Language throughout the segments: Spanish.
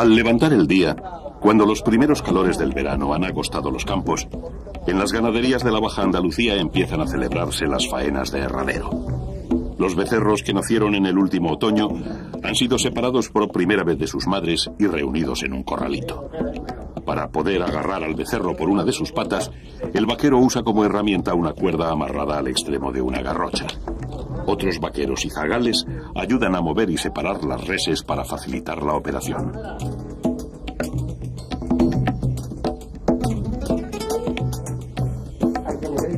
Al levantar el día, cuando los primeros calores del verano han agostado los campos, en las ganaderías de la Baja Andalucía empiezan a celebrarse las faenas de herradero. Los becerros que nacieron en el último otoño han sido separados por primera vez de sus madres y reunidos en un corralito. Para poder agarrar al becerro por una de sus patas, el vaquero usa como herramienta una cuerda amarrada al extremo de una garrocha. Otros vaqueros y zagales ayudan a mover y separar las reses para facilitar la operación.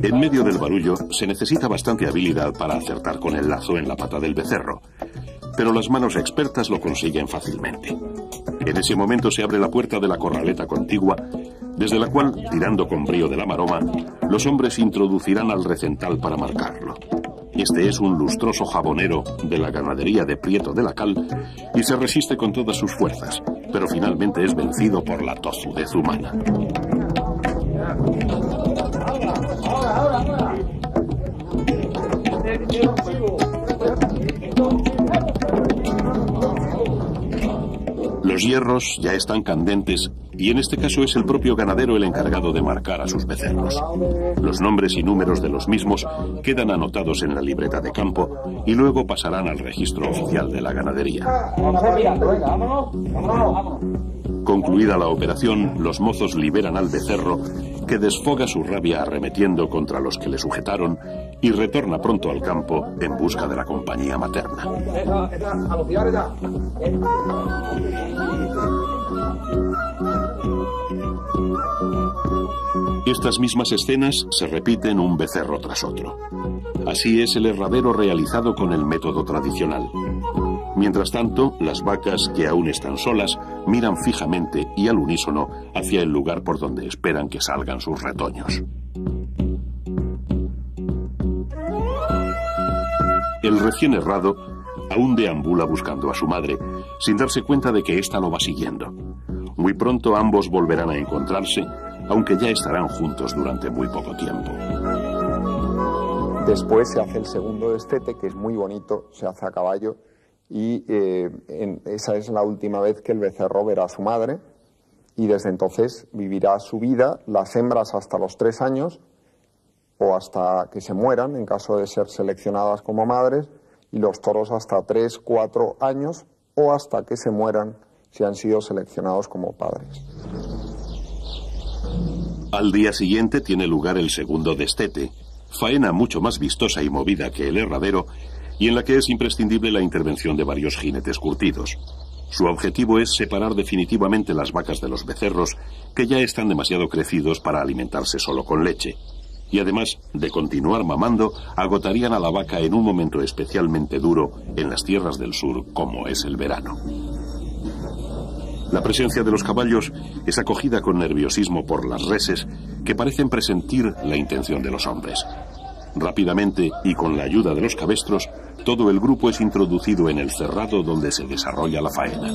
En medio del barullo se necesita bastante habilidad para acertar con el lazo en la pata del becerro, pero las manos expertas lo consiguen fácilmente. En ese momento se abre la puerta de la corraleta contigua, desde la cual, tirando con brío de la maroma, los hombres introducirán al recental para marcarlo. Este es un lustroso jabonero de la ganadería de Prieto de la Cal y se resiste con todas sus fuerzas, pero finalmente es vencido por la tozudez humana. Los hierros ya están candentes y en este caso es el propio ganadero el encargado de marcar a sus becerros. Los nombres y números de los mismos quedan anotados en la libreta de campo y luego pasarán al registro oficial de la ganadería. Concluida la operación, los mozos liberan al becerro, que desfoga su rabia arremetiendo contra los que le sujetaron y retorna pronto al campo en busca de la compañía materna. Estas mismas escenas se repiten un becerro tras otro. Así es el herradero realizado con el método tradicional. Mientras tanto, las vacas, que aún están solas, miran fijamente y al unísono hacia el lugar por donde esperan que salgan sus retoños. El recién herrado aún deambula buscando a su madre, sin darse cuenta de que ésta lo va siguiendo. Muy pronto ambos volverán a encontrarse, aunque ya estarán juntos durante muy poco tiempo. Después se hace el segundo destete, que es muy bonito, se hace a caballo, y esa es la última vez que el becerro verá a su madre, y desde entonces vivirá su vida, las hembras hasta los 3 años, o hasta que se mueran, en caso de ser seleccionadas como madres, y los toros hasta 3, 4 años, o hasta que se mueran si han sido seleccionados como padres. Al día siguiente tiene lugar el segundo destete, faena mucho más vistosa y movida que el herradero, y en la que es imprescindible la intervención de varios jinetes curtidos. Su objetivo es separar definitivamente las vacas de los becerros, que ya están demasiado crecidos para alimentarse solo con leche. Y además de continuar mamando, agotarían a la vaca en un momento especialmente duro en las tierras del sur, como es el verano. La presencia de los caballos es acogida con nerviosismo por las reses, que parecen presentir la intención de los hombres. Rápidamente, y con la ayuda de los cabestros, todo el grupo es introducido en el cerrado donde se desarrolla la faena.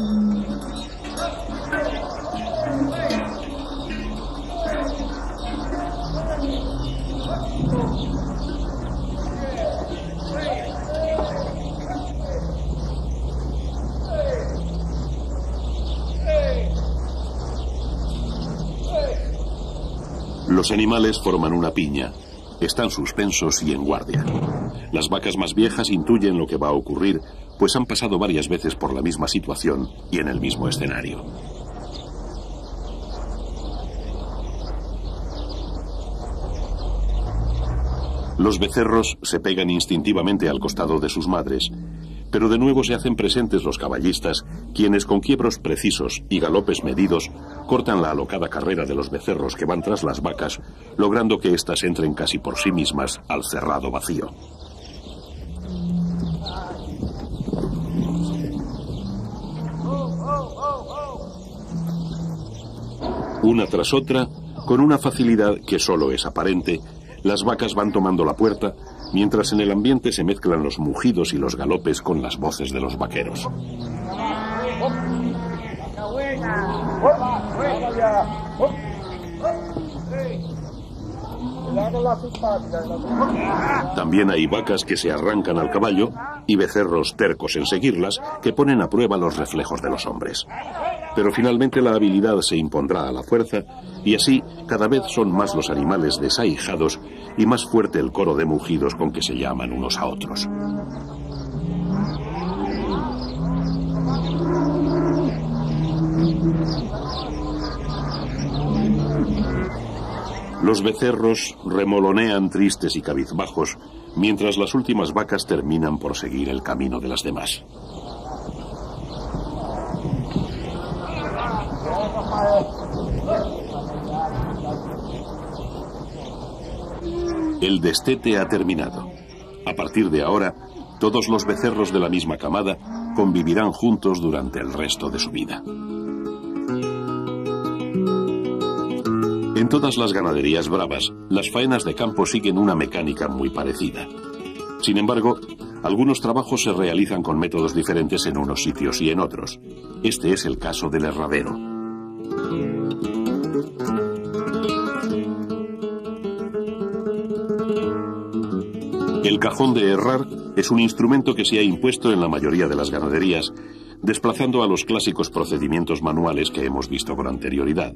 Los animales forman una piña. Están suspensos y en guardia. Las vacas más viejas intuyen lo que va a ocurrir, pues han pasado varias veces por la misma situación y en el mismo escenario. Los becerros se pegan instintivamente al costado de sus madres, pero de nuevo se hacen presentes los caballistas, quienes con quiebros precisos y galopes medidos cortan la alocada carrera de los becerros que van tras las vacas, logrando que éstas entren casi por sí mismas al cerrado vacío. Una tras otra, con una facilidad que solo es aparente, las vacas van tomando la puerta, mientras en el ambiente se mezclan los mugidos y los galopes con las voces de los vaqueros. También hay vacas que se arrancan al caballo y becerros tercos en seguirlas que ponen a prueba los reflejos de los hombres. Pero finalmente la habilidad se impondrá a la fuerza y así cada vez son más los animales desahijados y más fuerte el coro de mugidos con que se llaman unos a otros. Los becerros remolonean tristes y cabizbajos, mientras las últimas vacas terminan por seguir el camino de las demás. El destete ha terminado. A partir de ahora, todos los becerros de la misma camada convivirán juntos durante el resto de su vida. En todas las ganaderías bravas, las faenas de campo siguen una mecánica muy parecida. Sin embargo, algunos trabajos se realizan con métodos diferentes en unos sitios y en otros. Este es el caso del herradero. El cajón de herrar es un instrumento que se ha impuesto en la mayoría de las ganaderías, desplazando a los clásicos procedimientos manuales que hemos visto con anterioridad.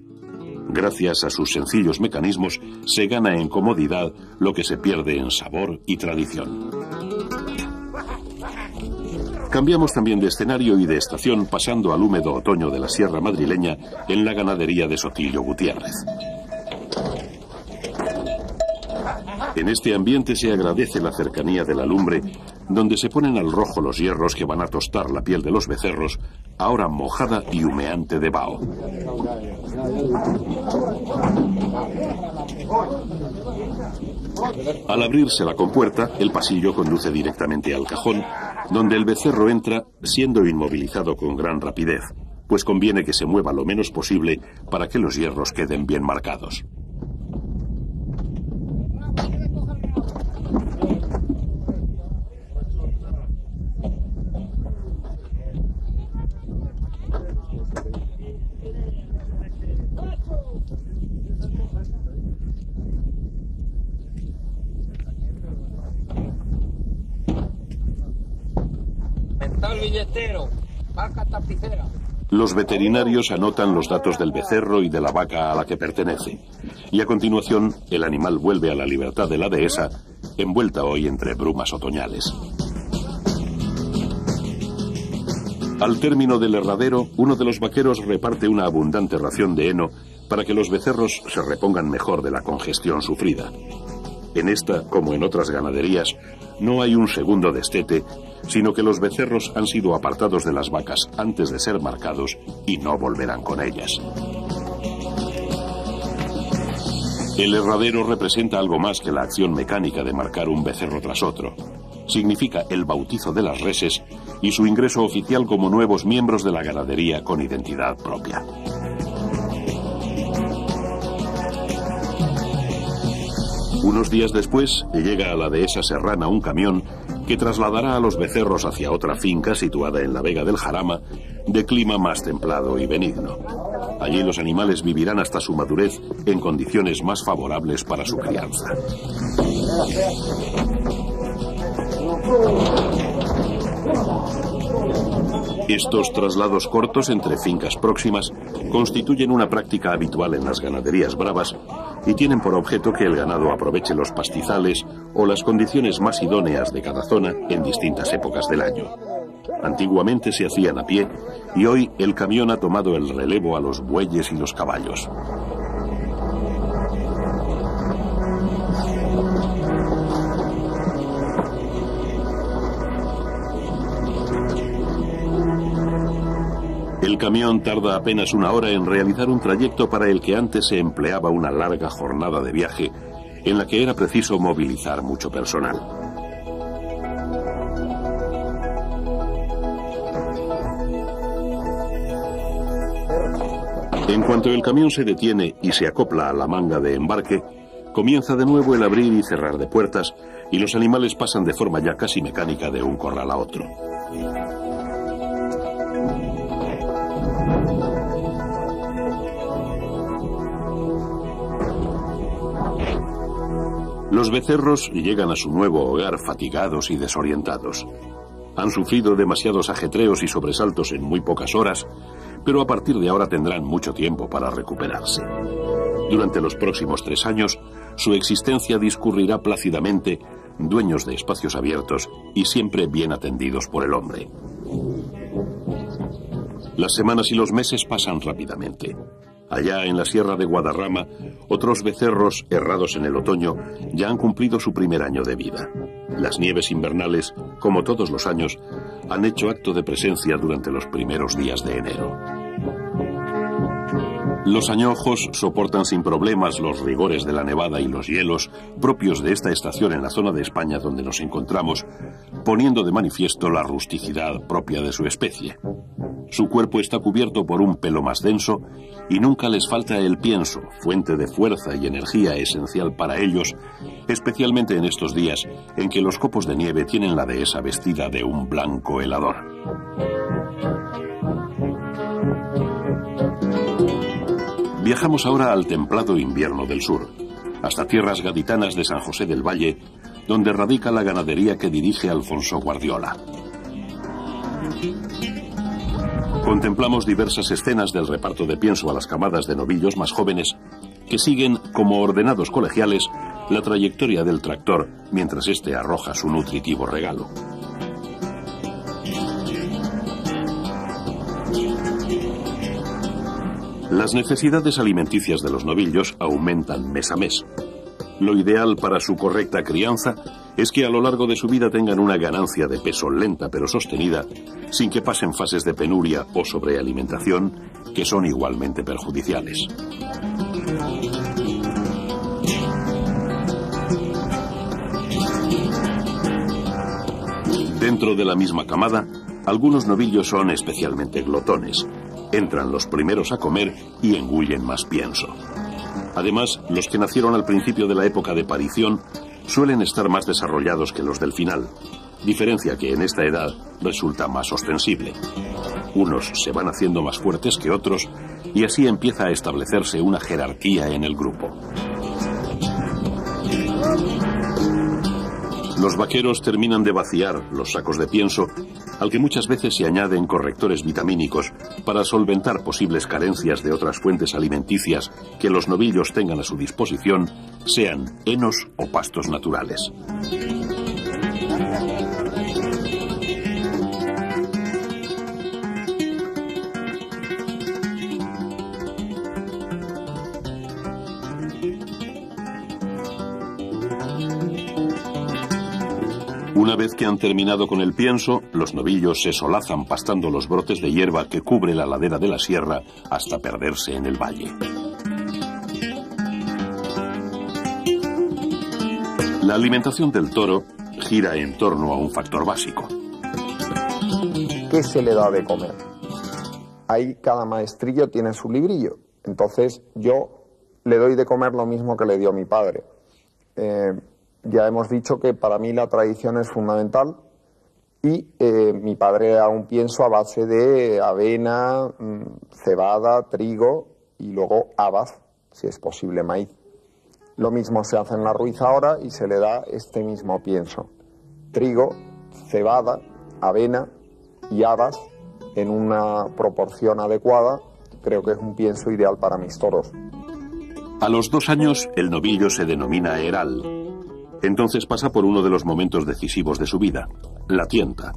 Gracias a sus sencillos mecanismos, se gana en comodidad lo que se pierde en sabor y tradición. Cambiamos también de escenario y de estación, pasando al húmedo otoño de la Sierra Madrileña en la ganadería de Sotillo Gutiérrez. En este ambiente se agradece la cercanía de la lumbre, donde se ponen al rojo los hierros que van a tostar la piel de los becerros, ahora mojada y humeante de vaho. Al abrirse la compuerta, el pasillo conduce directamente al cajón, donde el becerro entra siendo inmovilizado con gran rapidez, pues conviene que se mueva lo menos posible para que los hierros queden bien marcados. Los veterinarios anotan los datos del becerro y de la vaca a la que pertenece, y a continuación el animal vuelve a la libertad de la dehesa, envuelta hoy entre brumas otoñales. Al término del herradero, uno de los vaqueros reparte una abundante ración de heno para que los becerros se repongan mejor de la congestión sufrida. En esta, como en otras ganaderías, no hay un segundo destete, sino que los becerros han sido apartados de las vacas antes de ser marcados y no volverán con ellas. El herradero representa algo más que la acción mecánica de marcar un becerro tras otro. Significa el bautizo de las reses y su ingreso oficial como nuevos miembros de la ganadería con identidad propia. Unos días después, llega a la dehesa serrana un camión que trasladará a los becerros hacia otra finca situada en la Vega del Jarama, de clima más templado y benigno. Allí los animales vivirán hasta su madurez en condiciones más favorables para su crianza. Estos traslados cortos entre fincas próximas constituyen una práctica habitual en las ganaderías bravas y tienen por objeto que el ganado aproveche los pastizales o las condiciones más idóneas de cada zona en distintas épocas del año. Antiguamente se hacían a pie y hoy el camión ha tomado el relevo a los bueyes y los caballos. El camión tarda apenas una hora en realizar un trayecto para el que antes se empleaba una larga jornada de viaje, en la que era preciso movilizar mucho personal. En cuanto el camión se detiene y se acopla a la manga de embarque, comienza de nuevo el abrir y cerrar de puertas y los animales pasan de forma ya casi mecánica de un corral a otro. Los becerros llegan a su nuevo hogar fatigados y desorientados. Han sufrido demasiados ajetreos y sobresaltos en muy pocas horas, pero a partir de ahora tendrán mucho tiempo para recuperarse. Durante los próximos 3 años, su existencia discurrirá plácidamente, dueños de espacios abiertos y siempre bien atendidos por el hombre. Las semanas y los meses pasan rápidamente. Allá en la sierra de Guadarrama, otros becerros, errados en el otoño, ya han cumplido su primer año de vida. Las nieves invernales, como todos los años, han hecho acto de presencia durante los primeros días de enero. Los añojos soportan sin problemas los rigores de la nevada y los hielos propios de esta estación en la zona de España donde nos encontramos, poniendo de manifiesto la rusticidad propia de su especie. Su cuerpo está cubierto por un pelo más denso y nunca les falta el pienso, fuente de fuerza y energía esencial para ellos, especialmente en estos días en que los copos de nieve tienen la dehesa vestida de un blanco helador. Viajamos ahora al templado invierno del sur, hasta tierras gaditanas de San José del Valle, donde radica la ganadería que dirige Alfonso Guardiola. Contemplamos diversas escenas del reparto de pienso a las camadas de novillos más jóvenes que siguen, como ordenados colegiales, la trayectoria del tractor mientras éste arroja su nutritivo regalo. Las necesidades alimenticias de los novillos aumentan mes a mes. Lo ideal para su correcta crianza es que a lo largo de su vida tengan una ganancia de peso lenta pero sostenida, sin que pasen fases de penuria o sobrealimentación que son igualmente perjudiciales. Dentro de la misma camada, algunos novillos son especialmente glotones. Entran los primeros a comer y engullen más pienso. Además, los que nacieron al principio de la época de parición suelen estar más desarrollados que los del final, diferencia que en esta edad resulta más ostensible. Unos se van haciendo más fuertes que otros y así empieza a establecerse una jerarquía en el grupo. Los vaqueros terminan de vaciar los sacos de pienso, al que muchas veces se añaden correctores vitamínicos para solventar posibles carencias de otras fuentes alimenticias que los novillos tengan a su disposición, sean henos o pastos naturales. Una vez que han terminado con el pienso, los novillos se solazan pastando los brotes de hierba que cubre la ladera de la sierra hasta perderse en el valle. La alimentación del toro gira en torno a un factor básico. ¿Qué se le da de comer? Ahí cada maestrillo tiene su librillo. Entonces yo le doy de comer lo mismo que le dio mi padre. Ya hemos dicho que para mí la tradición es fundamental y mi padre da un pienso a base de avena, cebada, trigo y luego habas, si es posible maíz. Lo mismo se hace en la Ruiz ahora y se le da este mismo pienso. Trigo, cebada, avena y habas en una proporción adecuada. Creo que es un pienso ideal para mis toros. A los 2 años el novillo se denomina heral. Entonces pasa por uno de los momentos decisivos de su vida, la tienta.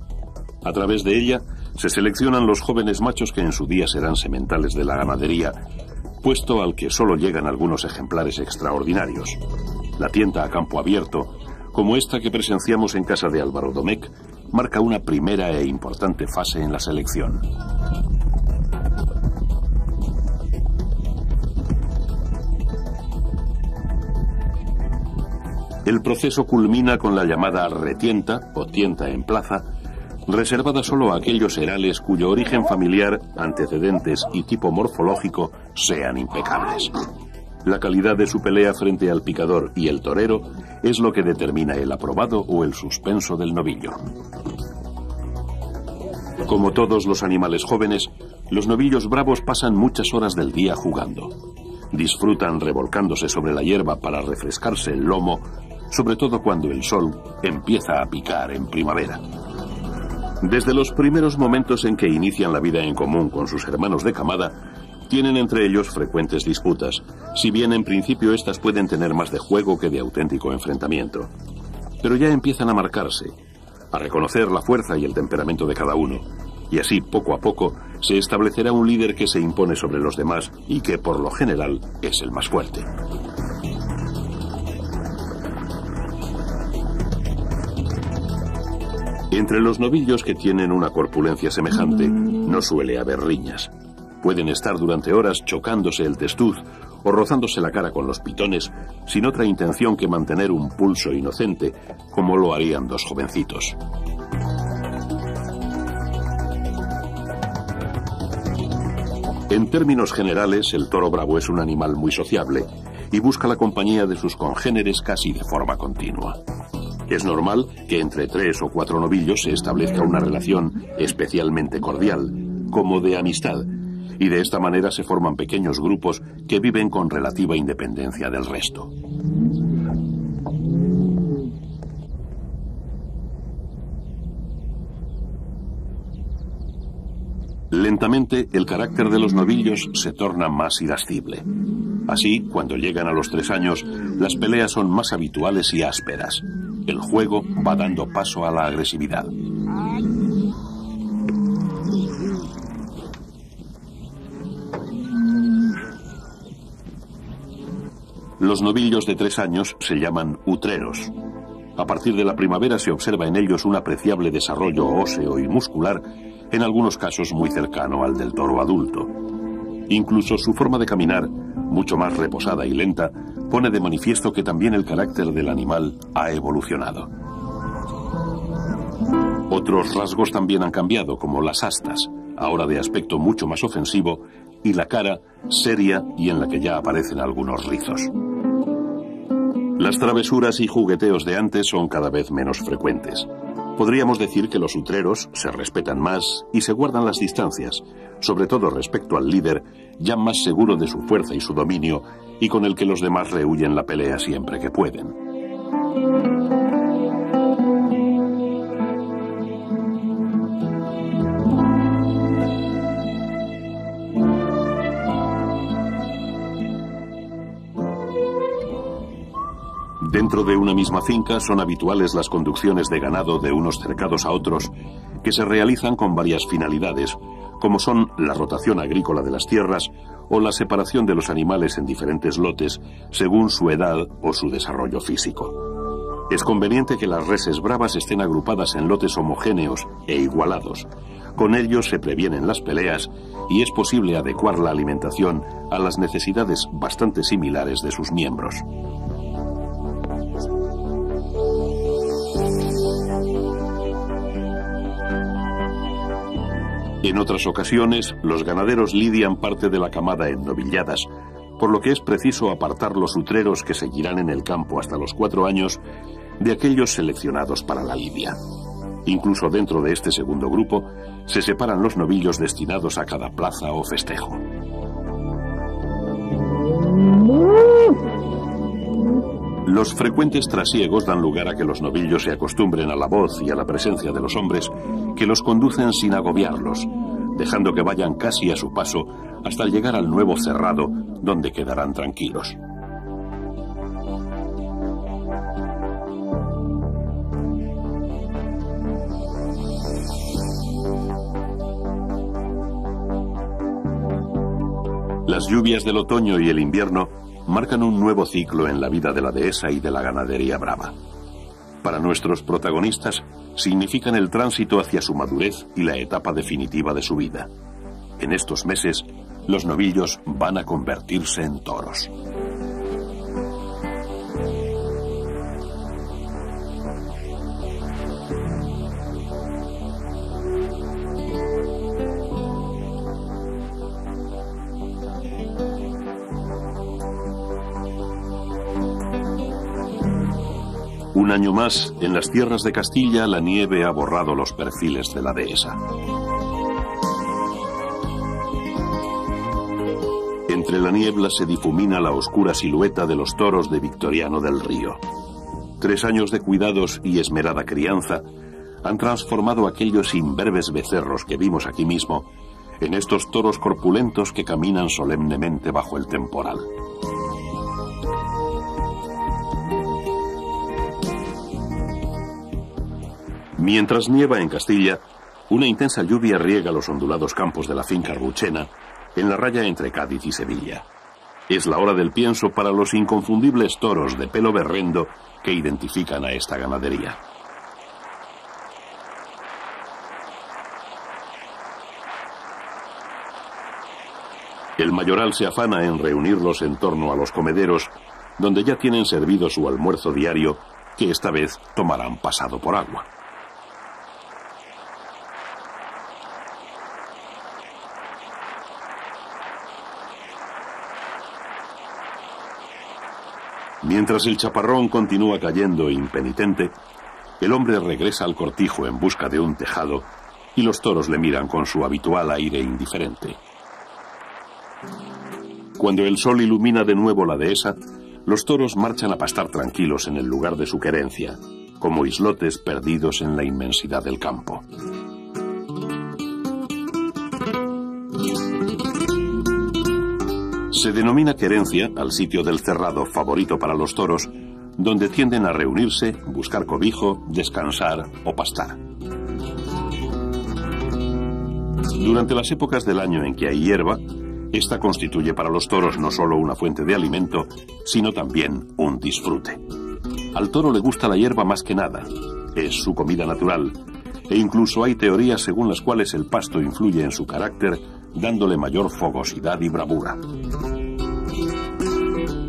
A través de ella se seleccionan los jóvenes machos que en su día serán sementales de la ganadería, puesto al que solo llegan algunos ejemplares extraordinarios. La tienta a campo abierto, como esta que presenciamos en casa de Álvaro Domecq, marca una primera e importante fase en la selección. El proceso culmina con la llamada retienta, o tienta en plaza, reservada solo a aquellos herales cuyo origen familiar, antecedentes y tipo morfológico sean impecables. La calidad de su pelea frente al picador y el torero es lo que determina el aprobado o el suspenso del novillo. Como todos los animales jóvenes, los novillos bravos pasan muchas horas del día jugando. Disfrutan revolcándose sobre la hierba para refrescarse el lomo, sobre todo cuando el sol empieza a picar en primavera. Desde los primeros momentos en que inician la vida en común con sus hermanos de camada, tienen entre ellos frecuentes disputas, si bien en principio estas pueden tener más de juego que de auténtico enfrentamiento. Pero ya empiezan a marcarse, a reconocer la fuerza y el temperamento de cada uno, y así poco a poco se establecerá un líder que se impone sobre los demás y que por lo general es el más fuerte. Entre los novillos que tienen una corpulencia semejante no suele haber riñas. Pueden estar durante horas chocándose el testuz o rozándose la cara con los pitones sin otra intención que mantener un pulso inocente, como lo harían dos jovencitos. En términos generales, el toro bravo es un animal muy sociable y busca la compañía de sus congéneres casi de forma continua. Es normal que entre 3 o 4 novillos se establezca una relación especialmente cordial, como de amistad, y de esta manera se forman pequeños grupos que viven con relativa independencia del resto. Lentamente, el carácter de los novillos se torna más irascible. Así, cuando llegan a los 3 años, las peleas son más habituales y ásperas. El juego va dando paso a la agresividad. Los novillos de 3 años se llaman utreros. A partir de la primavera se observa en ellos un apreciable desarrollo óseo y muscular, en algunos casos muy cercano al del toro adulto. Incluso su forma de caminar, mucho más reposada y lenta, pone de manifiesto que también el carácter del animal ha evolucionado. Otros rasgos también han cambiado, como las astas, ahora de aspecto mucho más ofensivo, y la cara, seria y en la que ya aparecen algunos rizos. Las travesuras y jugueteos de antes son cada vez menos frecuentes. Podríamos decir que los utreros se respetan más y se guardan las distancias, sobre todo respecto al líder, ya más seguro de su fuerza y su dominio, y con el que los demás rehuyen la pelea siempre que pueden. Dentro de una misma finca son habituales las conducciones de ganado de unos cercados a otros, que se realizan con varias finalidades, como son la rotación agrícola de las tierras o la separación de los animales en diferentes lotes según su edad o su desarrollo físico. Es conveniente que las reses bravas estén agrupadas en lotes homogéneos e igualados. Con ello se previenen las peleas y es posible adecuar la alimentación a las necesidades bastante similares de sus miembros. En otras ocasiones, los ganaderos lidian parte de la camada en novilladas, por lo que es preciso apartar los utreros que seguirán en el campo hasta los 4 años de aquellos seleccionados para la lidia. Incluso dentro de este segundo grupo, se separan los novillos destinados a cada plaza o festejo. Los frecuentes trasiegos dan lugar a que los novillos se acostumbren a la voz y a la presencia de los hombres que los conducen sin agobiarlos, dejando que vayan casi a su paso hasta llegar al nuevo cerrado, donde quedarán tranquilos. Las lluvias del otoño y el invierno marcan un nuevo ciclo en la vida de la dehesa y de la ganadería brava. Para nuestros protagonistas, significan el tránsito hacia su madurez y la etapa definitiva de su vida. En estos meses, los novillos van a convertirse en toros. Un año más, en las tierras de Castilla, la nieve ha borrado los perfiles de la dehesa. Entre la niebla se difumina la oscura silueta de los toros de Victoriano del Río. 3 años de cuidados y esmerada crianza han transformado aquellos imberbes becerros que vimos aquí mismo en estos toros corpulentos que caminan solemnemente bajo el temporal. Mientras nieva en Castilla, una intensa lluvia riega los ondulados campos de la finca Ruchena, en la raya entre Cádiz y Sevilla. Es la hora del pienso para los inconfundibles toros de pelo berrendo que identifican a esta ganadería. El mayoral se afana en reunirlos en torno a los comederos, donde ya tienen servido su almuerzo diario, que esta vez tomarán pasado por agua. Mientras el chaparrón continúa cayendo impenitente, el hombre regresa al cortijo en busca de un tejado y los toros le miran con su habitual aire indiferente. Cuando el sol ilumina de nuevo la dehesa, los toros marchan a pastar tranquilos en el lugar de su querencia, como islotes perdidos en la inmensidad del campo. Se denomina querencia al sitio del cerrado favorito para los toros, donde tienden a reunirse, buscar cobijo, descansar o pastar. Durante las épocas del año en que hay hierba, esta constituye para los toros no solo una fuente de alimento, sino también un disfrute. Al toro le gusta la hierba más que nada, es su comida natural, e incluso hay teorías según las cuales el pasto influye en su carácter, dándole mayor fogosidad y bravura.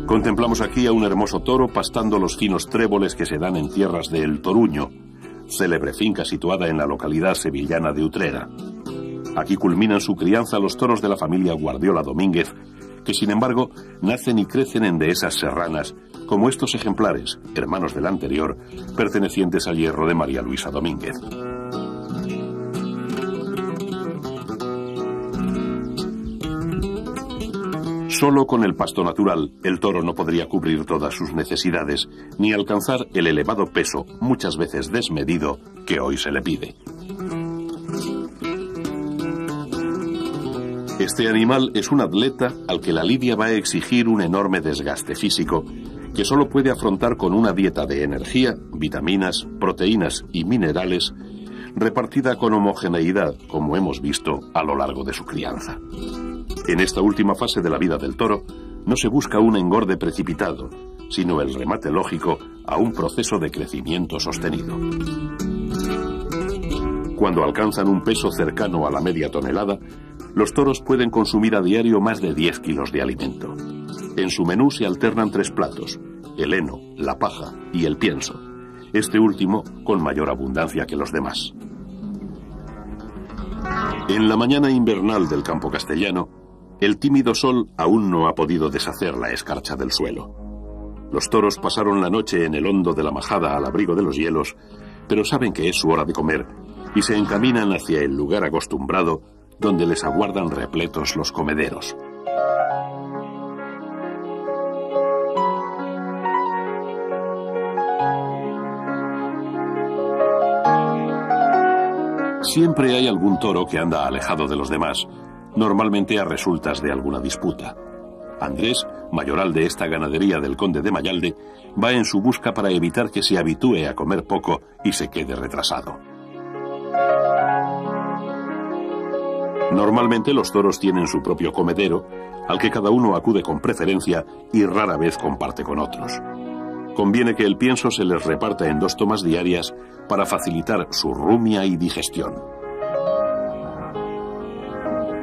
Contemplamos aquí a un hermoso toro pastando los finos tréboles que se dan en tierras de El Toruño, célebre finca situada en la localidad sevillana de Utrera. Aquí culminan su crianza los toros de la familia Guardiola Domínguez, que sin embargo nacen y crecen en dehesas serranas, como estos ejemplares, hermanos del anterior, pertenecientes al hierro de María Luisa Domínguez. Solo con el pasto natural, el toro no podría cubrir todas sus necesidades, ni alcanzar el elevado peso, muchas veces desmedido, que hoy se le pide. Este animal es un atleta al que la lidia va a exigir un enorme desgaste físico, que solo puede afrontar con una dieta de energía, vitaminas, proteínas y minerales, repartida con homogeneidad, como hemos visto a lo largo de su crianza. En esta última fase de la vida del toro, no se busca un engorde precipitado, sino el remate lógico a un proceso de crecimiento sostenido. Cuando alcanzan un peso cercano a la media tonelada, los toros pueden consumir a diario más de 10 kilos de alimento. En su menú se alternan 3 platos: el heno, la paja y el pienso, este último con mayor abundancia que los demás. En la mañana invernal del campo castellano, el tímido sol aún no ha podido deshacer la escarcha del suelo. Los toros pasaron la noche en el hondo de la majada al abrigo de los hielos, pero saben que es su hora de comer y se encaminan hacia el lugar acostumbrado donde les aguardan repletos los comederos. Siempre hay algún toro que anda alejado de los demás, normalmente a resultas de alguna disputa. Andrés, mayoral de esta ganadería del conde de Mayalde, va en su busca para evitar que se habitúe a comer poco y se quede retrasado. Normalmente los toros tienen su propio comedero, al que cada uno acude con preferencia y rara vez comparte con otros. Conviene que el pienso se les reparta en 2 tomas diarias para facilitar su rumia y digestión.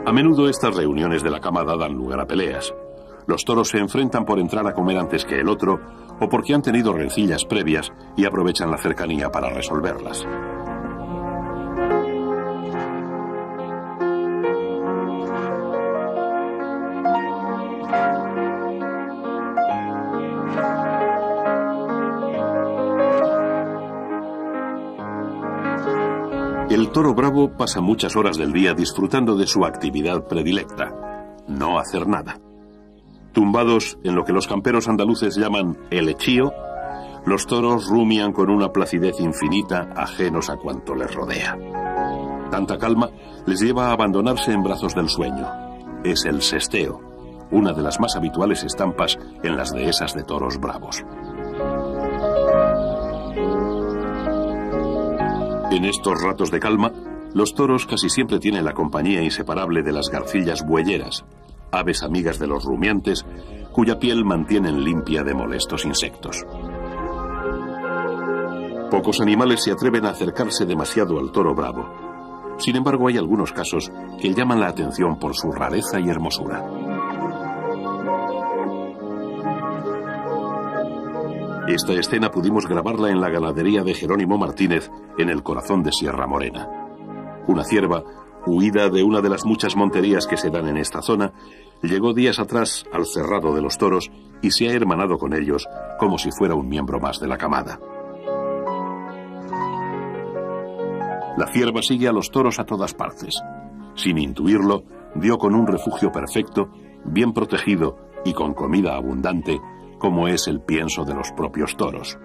A menudo estas reuniones de la camada dan lugar a peleas. Los toros se enfrentan por entrar a comer antes que el otro o porque han tenido rencillas previas y aprovechan la cercanía para resolverlas. El toro bravo pasa muchas horas del día disfrutando de su actividad predilecta: no hacer nada. Tumbados en lo que los camperos andaluces llaman el echío, Los toros rumian con una placidez infinita, ajenos a cuanto les rodea. Tanta calma les lleva a abandonarse en brazos del sueño. Es el sesteo, una de las más habituales estampas en las dehesas de toros bravos. En estos ratos de calma, los toros casi siempre tienen la compañía inseparable de las garcillas bueyeras, aves amigas de los rumiantes, cuya piel mantienen limpia de molestos insectos. Pocos animales se atreven a acercarse demasiado al toro bravo. Sin embargo, hay algunos casos que llaman la atención por su rareza y hermosura. Esta escena pudimos grabarla en la ganadería de Jerónimo Martínez, en el corazón de Sierra Morena. Una cierva, huida de una de las muchas monterías que se dan en esta zona, llegó días atrás al cerrado de los toros y se ha hermanado con ellos como si fuera un miembro más de la camada. La cierva sigue a los toros a todas partes. Sin intuirlo, dio con un refugio perfecto, bien protegido y con comida abundante, como es el pienso de los propios toros.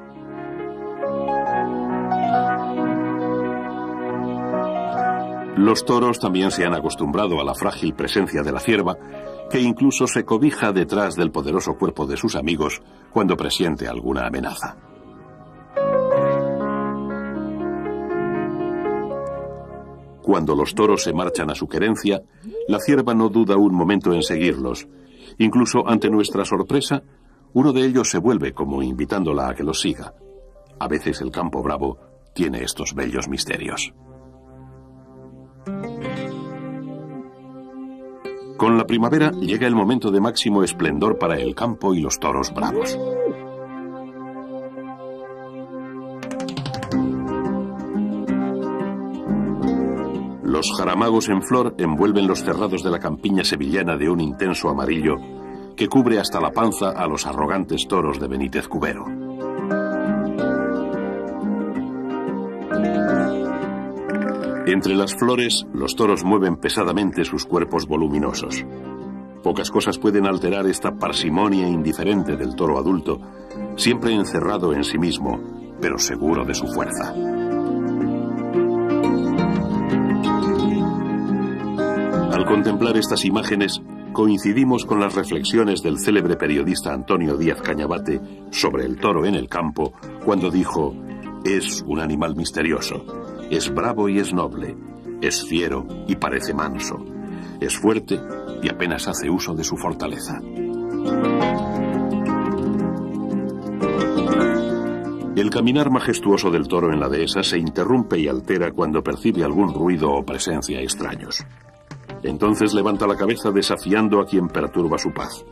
Los toros también se han acostumbrado a la frágil presencia de la cierva, que incluso se cobija detrás del poderoso cuerpo de sus amigos cuando presiente alguna amenaza. Cuando los toros se marchan a su querencia, la cierva no duda un momento en seguirlos. Incluso ante nuestra sorpresa, uno de ellos se vuelve como invitándola a que los siga. A veces el campo bravo tiene estos bellos misterios. Con la primavera llega el momento de máximo esplendor para el campo y los toros bravos. Los jaramagos en flor envuelven los cerrados de la campiña sevillana de un intenso amarillo que cubre hasta la panza a los arrogantes toros de Benítez Cubero. Entre las flores, los toros mueven pesadamente sus cuerpos voluminosos. Pocas cosas pueden alterar esta parsimonia indiferente del toro adulto, siempre encerrado en sí mismo, pero seguro de su fuerza. Al contemplar estas imágenes, coincidimos con las reflexiones del célebre periodista Antonio Díaz Cañabate sobre el toro en el campo, cuando dijo: «Es un animal misterioso, es bravo y es noble, es fiero y parece manso, es fuerte y apenas hace uso de su fortaleza». El caminar majestuoso del toro en la dehesa se interrumpe y altera cuando percibe algún ruido o presencia extraños. Entonces levanta la cabeza desafiando a quien perturba su paz.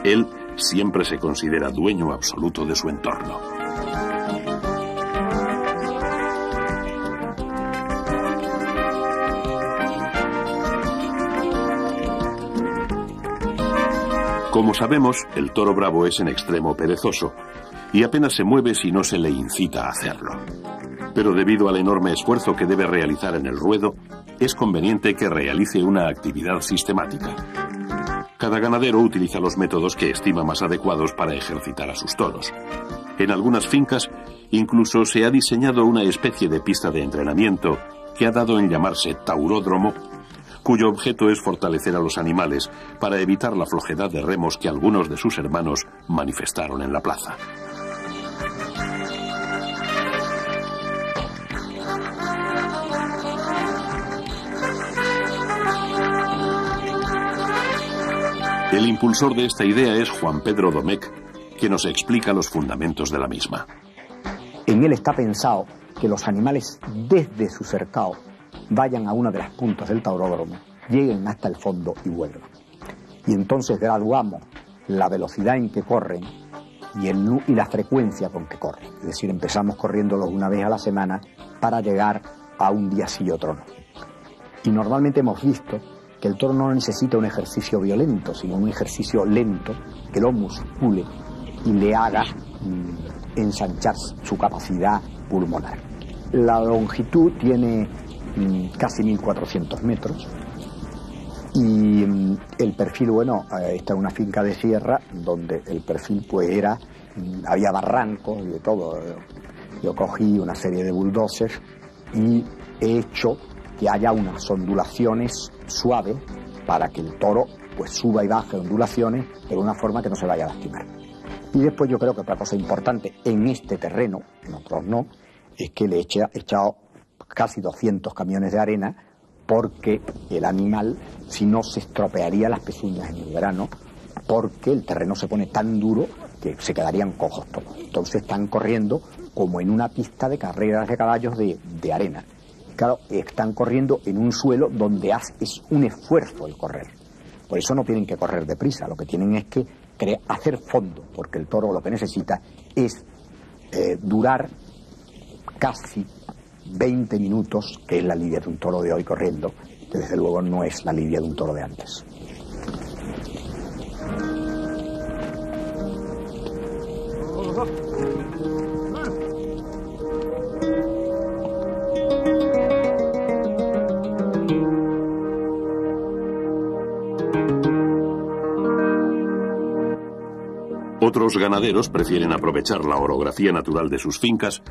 Él siempre se considera dueño absoluto de su entorno. Como sabemos, el toro bravo es en extremo perezoso y apenas se mueve si no se le incita a hacerlo. Pero debido al enorme esfuerzo que debe realizar en el ruedo, es conveniente que realice una actividad sistemática. Cada ganadero utiliza los métodos que estima más adecuados para ejercitar a sus toros. En algunas fincas, incluso se ha diseñado una especie de pista de entrenamiento que ha dado en llamarse tauródromo, cuyo objeto es fortalecer a los animales para evitar la flojedad de remos que algunos de sus hermanos manifestaron en la plaza. El impulsor de esta idea es Juan Pedro Domecq, que nos explica los fundamentos de la misma. En él está pensado que los animales desde su cercado vayan a una de las puntas del tauródromo, lleguen hasta el fondo y vuelvan. Y entonces graduamos la velocidad en que corren y la frecuencia con que corren. Es decir, empezamos corriéndolos una vez a la semana para llegar a un día sí y otro no. Y normalmente hemos visto que el toro no necesita un ejercicio violento, sino un ejercicio lento que lo muscule y le haga ensanchar su capacidad pulmonar. La longitud tiene casi 1400 metros y el perfil, bueno, esta es una finca de sierra donde el perfil pues era había barrancos y de todo. Yo cogí una serie de bulldozers y he hecho que haya unas ondulaciones suaves para que el toro pues suba y baje ondulaciones, pero de una forma que no se vaya a lastimar. Y después yo creo que otra cosa importante en este terreno, en otros no, es que le he echado casi 200 camiones de arena, porque el animal, si no, se estropearía las pezuñas en el verano, porque el terreno se pone tan duro que se quedarían cojos todos. Entonces están corriendo como en una pista de carreras de caballos de arena. Claro, están corriendo en un suelo donde es un esfuerzo el correr. Por eso no tienen que correr deprisa, lo que tienen es que hacer fondo, porque el toro lo que necesita es durar casi 20 minutos, que es la lidia de un toro de hoy corriendo, que desde luego no es la lidia de un toro de antes. Otros ganaderos prefieren aprovechar la orografía natural de sus fincas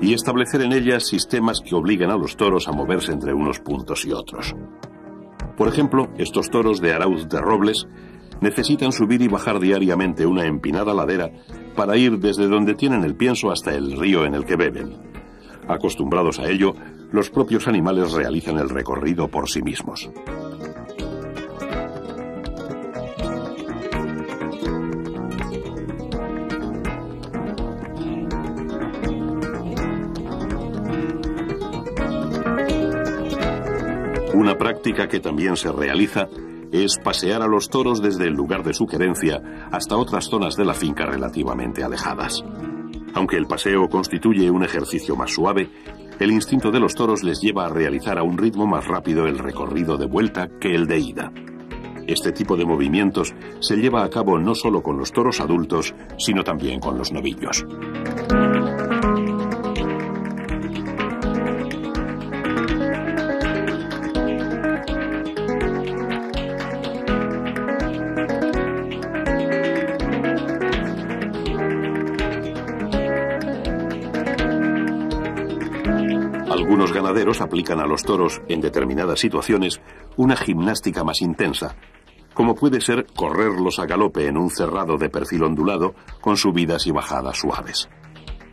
y establecer en ellas sistemas que obliguen a los toros a moverse entre unos puntos y otros. Por ejemplo, estos toros de Arauz de Robles necesitan subir y bajar diariamente una empinada ladera para ir desde donde tienen el pienso hasta el río en el que beben. Acostumbrados a ello, los propios animales realizan el recorrido por sí mismos. Una práctica que también se realiza es pasear a los toros desde el lugar de su querencia hasta otras zonas de la finca relativamente alejadas. Aunque el paseo constituye un ejercicio más suave, el instinto de los toros les lleva a realizar a un ritmo más rápido el recorrido de vuelta que el de ida. Este tipo de movimientos se lleva a cabo no solo con los toros adultos, sino también con los novillos. Algunos ganaderos aplican a los toros en determinadas situaciones una gimnástica más intensa, como puede ser correrlos a galope en un cerrado de perfil ondulado con subidas y bajadas suaves.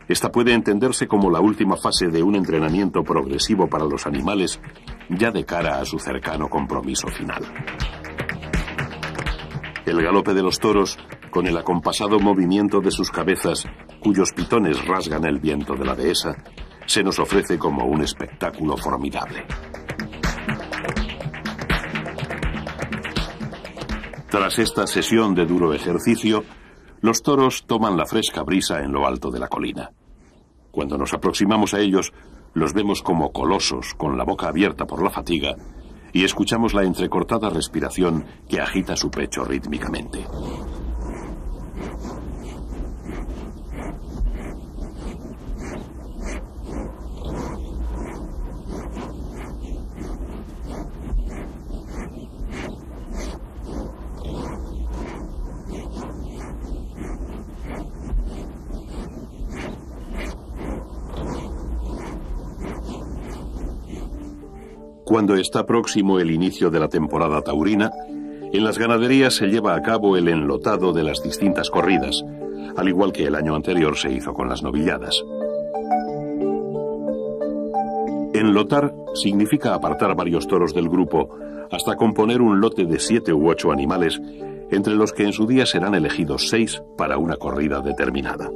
Esta puede entenderse como la última fase de un entrenamiento progresivo para los animales, ya de cara a su cercano compromiso final. El galope de los toros, con el acompasado movimiento de sus cabezas, cuyos pitones rasgan el viento de la dehesa, se nos ofrece como un espectáculo formidable. Tras esta sesión de duro ejercicio, los toros toman la fresca brisa en lo alto de la colina. Cuando nos aproximamos a ellos, los vemos como colosos, con la boca abierta por la fatiga, y escuchamos la entrecortada respiración que agita su pecho rítmicamente. Cuando está próximo el inicio de la temporada taurina, en las ganaderías se lleva a cabo el enlotado de las distintas corridas, al igual que el año anterior se hizo con las novilladas. Enlotar significa apartar varios toros del grupo hasta componer un lote de 7 u 8 animales, entre los que en su día serán elegidos 6 para una corrida determinada.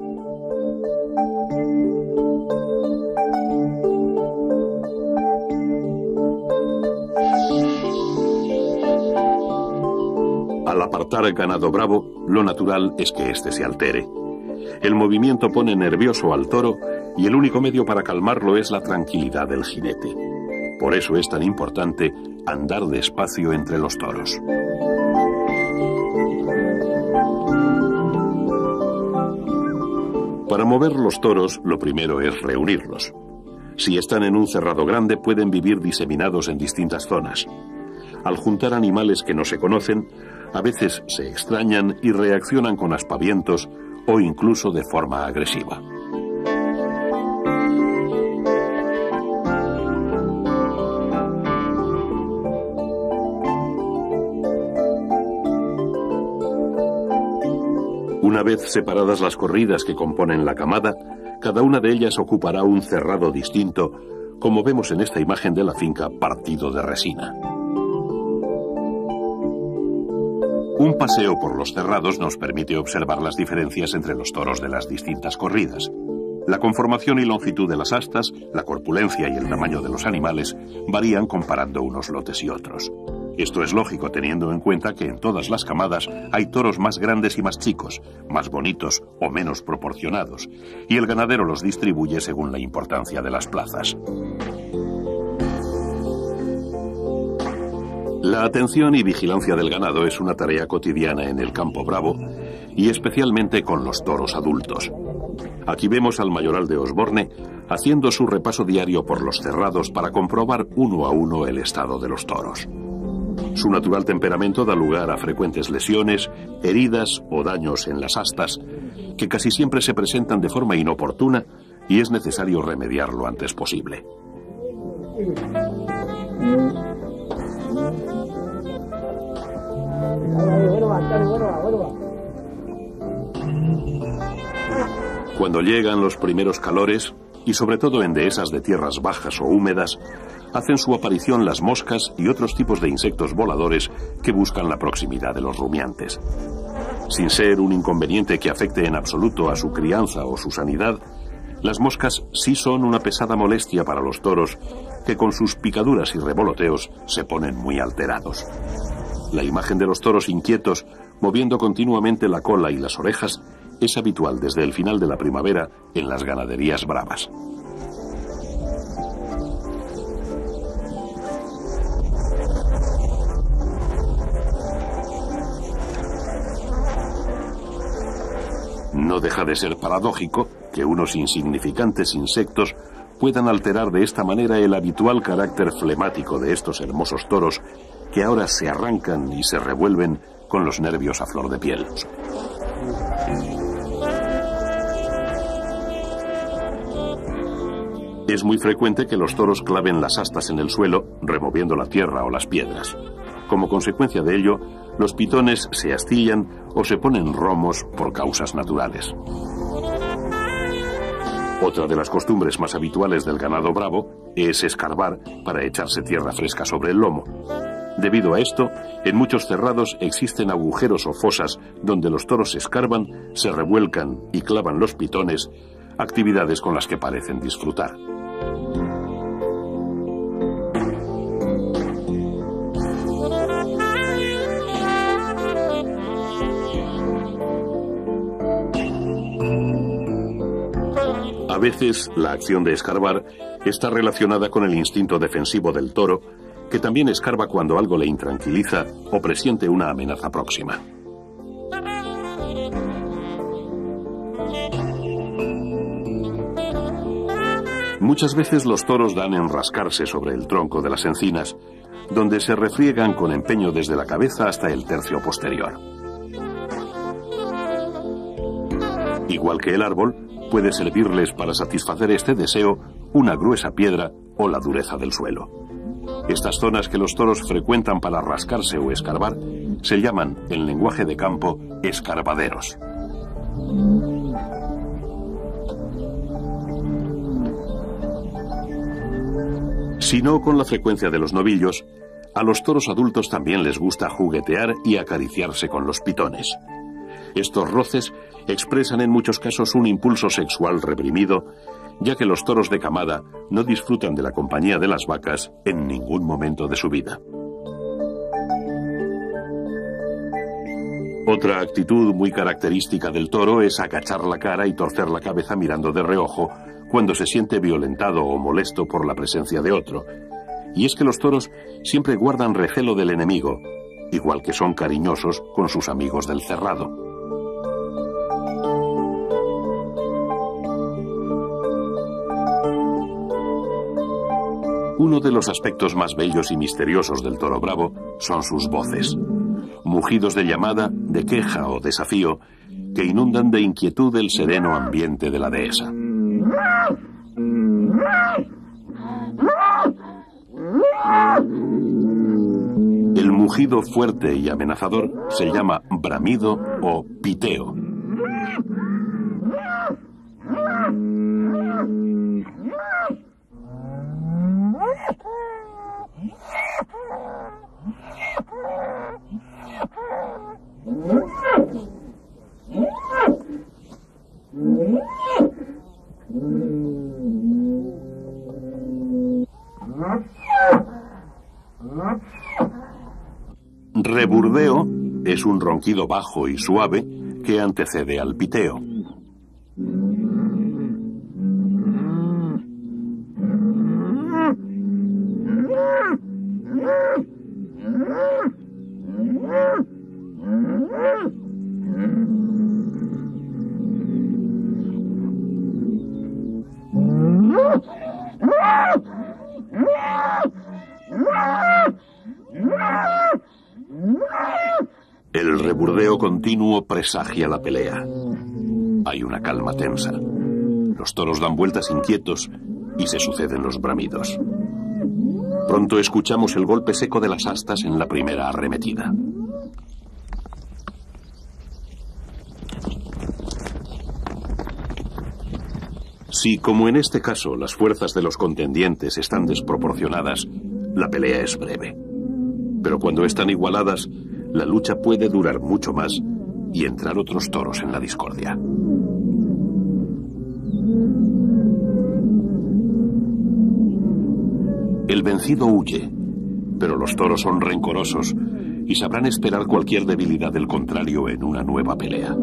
Al apartar ganado bravo, lo natural es que éste se altere. El movimiento pone nervioso al toro y el único medio para calmarlo es la tranquilidad del jinete. Por eso es tan importante andar despacio entre los toros. Para mover los toros, lo primero es reunirlos. Si están en un cerrado grande, pueden vivir diseminados en distintas zonas. Al juntar animales que no se conocen, a veces se extrañan y reaccionan con aspavientos o incluso de forma agresiva. Una vez separadas las corridas que componen la camada, cada una de ellas ocupará un cerrado distinto, como vemos en esta imagen de la finca Partido de Resina. Un paseo por los cerrados nos permite observar las diferencias entre los toros de las distintas corridas. La conformación y longitud de las astas, la corpulencia y el tamaño de los animales varían comparando unos lotes y otros. Esto es lógico teniendo en cuenta que en todas las camadas hay toros más grandes y más chicos, más bonitos o menos proporcionados, y el ganadero los distribuye según la importancia de las plazas. La atención y vigilancia del ganado es una tarea cotidiana en el campo bravo, y especialmente con los toros adultos. Aquí vemos al mayoral de Osborne haciendo su repaso diario por los cerrados para comprobar uno a uno el estado de los toros. Su natural temperamento da lugar a frecuentes lesiones, heridas o daños en las astas, que casi siempre se presentan de forma inoportuna y es necesario remediar lo antes posible. Cuando llegan los primeros calores, y sobre todo en dehesas de tierras bajas o húmedas, hacen su aparición las moscas y otros tipos de insectos voladores que buscan la proximidad de los rumiantes. Sin ser un inconveniente que afecte en absoluto a su crianza o su sanidad, las moscas sí son una pesada molestia para los toros que con sus picaduras y revoloteos se ponen muy alterados. La imagen de los toros inquietos, moviendo continuamente la cola y las orejas, es habitual desde el final de la primavera en las ganaderías bravas. No deja de ser paradójico que unos insignificantes insectos puedan alterar de esta manera el habitual carácter flemático de estos hermosos toros que ahora se arrancan y se revuelven con los nervios a flor de piel. Es muy frecuente que los toros claven las astas en el suelo, removiendo la tierra o las piedras. Como consecuencia de ello, los pitones se astillan o se ponen romos por causas naturales. Otra de las costumbres más habituales del ganado bravo es escarbar para echarse tierra fresca sobre el lomo. Debido a esto, en muchos cerrados existen agujeros o fosas donde los toros escarban, se revuelcan y clavan los pitones, actividades con las que parecen disfrutar. A veces, la acción de escarbar está relacionada con el instinto defensivo del toro, que también escarba cuando algo le intranquiliza o presiente una amenaza próxima. Muchas veces los toros dan en rascarse sobre el tronco de las encinas, donde se refriegan con empeño desde la cabeza hasta el tercio posterior. Igual que el árbol, puede servirles para satisfacer este deseo una gruesa piedra o la dureza del suelo. Estas zonas que los toros frecuentan para rascarse o escarbar se llaman, en lenguaje de campo, escarbaderos. Si no con la frecuencia de los novillos, a los toros adultos también les gusta juguetear y acariciarse con los pitones. Estos roces expresan en muchos casos un impulso sexual reprimido, ya que los toros de camada no disfrutan de la compañía de las vacas en ningún momento de su vida. Otra actitud muy característica del toro es agachar la cara y torcer la cabeza mirando de reojo cuando se siente violentado o molesto por la presencia de otro. Y es que los toros siempre guardan recelo del enemigo, igual que son cariñosos con sus amigos del cerrado. Uno de los aspectos más bellos y misteriosos del toro bravo son sus voces. Mugidos de llamada, de queja o desafío, que inundan de inquietud el sereno ambiente de la dehesa. El mugido fuerte y amenazador se llama bramido o piteo. Reburdeo es un ronquido bajo y suave que antecede al piteo. El reburdeo continuo presagia la pelea. Hay una calma tensa. Los toros dan vueltas inquietos y se suceden los bramidos. Pronto escuchamos el golpe seco de las astas en la primera arremetida. Si, como en este caso, las fuerzas de los contendientes están desproporcionadas, la pelea es breve. Pero cuando están igualadas, la lucha puede durar mucho más y entrar otros toros en la discordia. El vencido huye, pero los toros son rencorosos y sabrán esperar cualquier debilidad del contrario en una nueva pelea.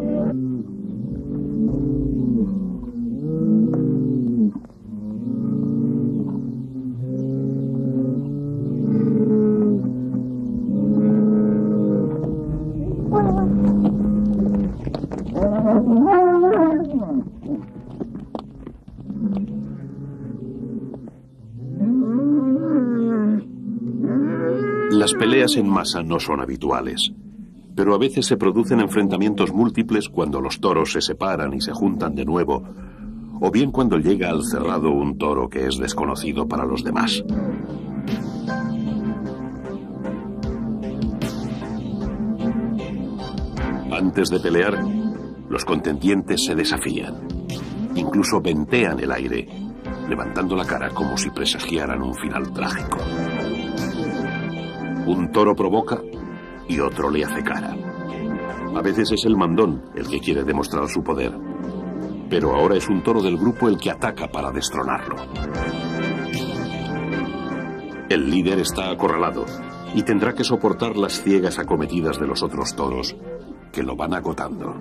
Las peleas en masa no son habituales, pero a veces se producen enfrentamientos múltiples cuando los toros se separan y se juntan de nuevo, o bien cuando llega al cerrado un toro que es desconocido para los demás. Antes de pelear, los contendientes se desafían, incluso ventean el aire, levantando la cara como si presagiaran un final trágico. Un toro provoca y otro le hace cara. A veces es el mandón el que quiere demostrar su poder, pero ahora es un toro del grupo el que ataca para destronarlo. El líder está acorralado y tendrá que soportar las ciegas acometidas de los otros toros que lo van agotando.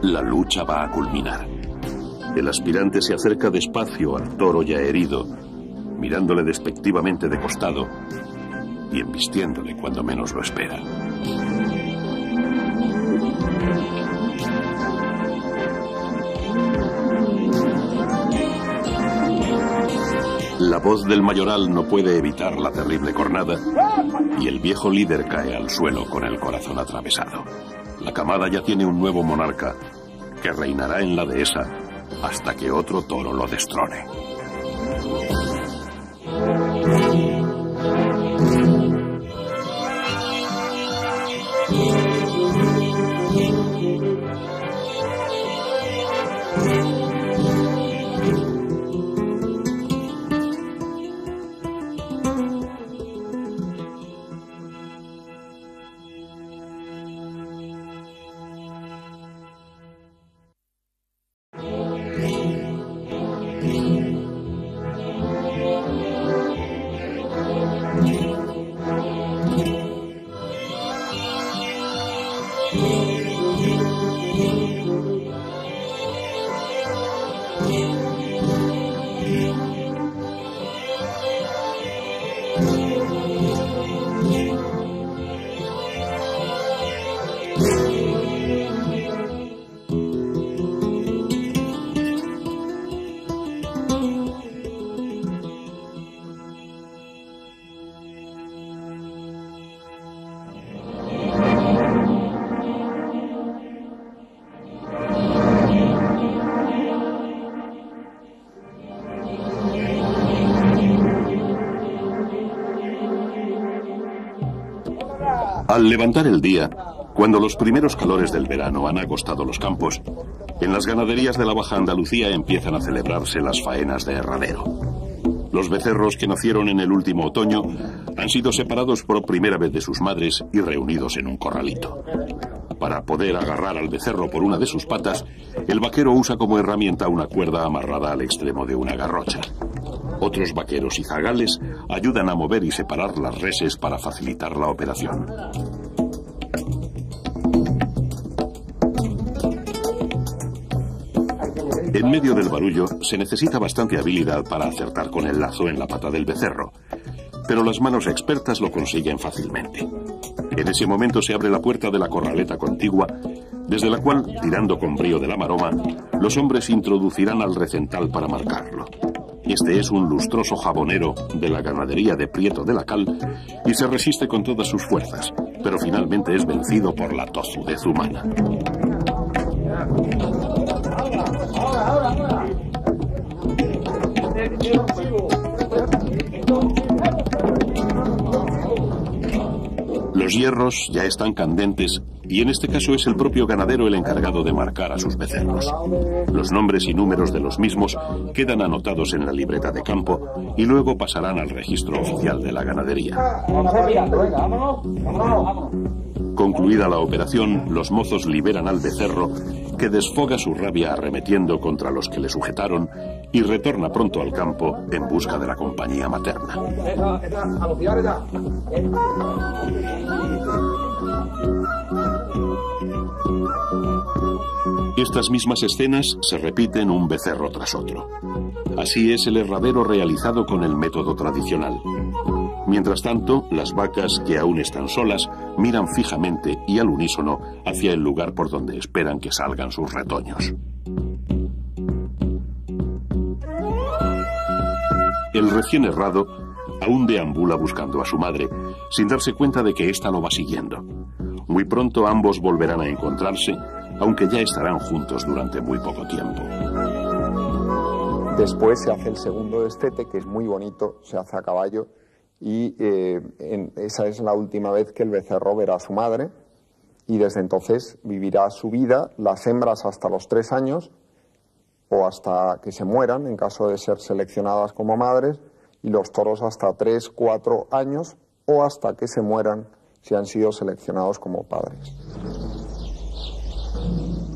La lucha va a culminar. El aspirante se acerca despacio al toro ya herido, mirándole despectivamente de costado y embistiéndole cuando menos lo espera. La voz del mayoral no puede evitar la terrible cornada y el viejo líder cae al suelo con el corazón atravesado. La camada ya tiene un nuevo monarca que reinará en la dehesa hasta que otro toro lo destrone. Al levantar el día, cuando los primeros calores del verano han acostado los campos, en las ganaderías de la Baja Andalucía empiezan a celebrarse las faenas de herradero. Los becerros que nacieron en el último otoño han sido separados por primera vez de sus madres y reunidos en un corralito. Para poder agarrar al becerro por una de sus patas, el vaquero usa como herramienta una cuerda amarrada al extremo de una garrocha. Otros vaqueros y zagales ayudan a mover y separar las reses para facilitar la operación. En medio del barullo se necesita bastante habilidad para acertar con el lazo en la pata del becerro, pero las manos expertas lo consiguen fácilmente. En ese momento se abre la puerta de la corraleta contigua, desde la cual, tirando con brío de la maroma, los hombres introducirán al recental para marcarlo. Este es un lustroso jabonero de la ganadería de Prieto de la Cal y se resiste con todas sus fuerzas, pero finalmente es vencido por la tozudez humana. Los hierros ya están candentes y en este caso es el propio ganadero el encargado de marcar a sus becerros. Los nombres y números de los mismos quedan anotados en la libreta de campo y luego pasarán al registro oficial de la ganadería. Concluida la operación, los mozos liberan al becerro, que desfoga su rabia arremetiendo contra los que le sujetaron y retorna pronto al campo en busca de la compañía materna. Estas mismas escenas se repiten un becerro tras otro. Así es el herradero realizado con el método tradicional. Mientras tanto, las vacas, que aún están solas, miran fijamente y al unísono hacia el lugar por donde esperan que salgan sus retoños. El recién herrado aún deambula buscando a su madre, sin darse cuenta de que ésta lo va siguiendo. Muy pronto ambos volverán a encontrarse, aunque ya estarán juntos durante muy poco tiempo. Después se hace el segundo destete, que es muy bonito, se hace a caballo, y esa es la última vez que el becerro verá a su madre, y desde entonces vivirá su vida, las hembras hasta los 3 años, o hasta que se mueran, en caso de ser seleccionadas como madres, y los toros hasta 3, 4 años, o hasta que se mueran si han sido seleccionados como padres.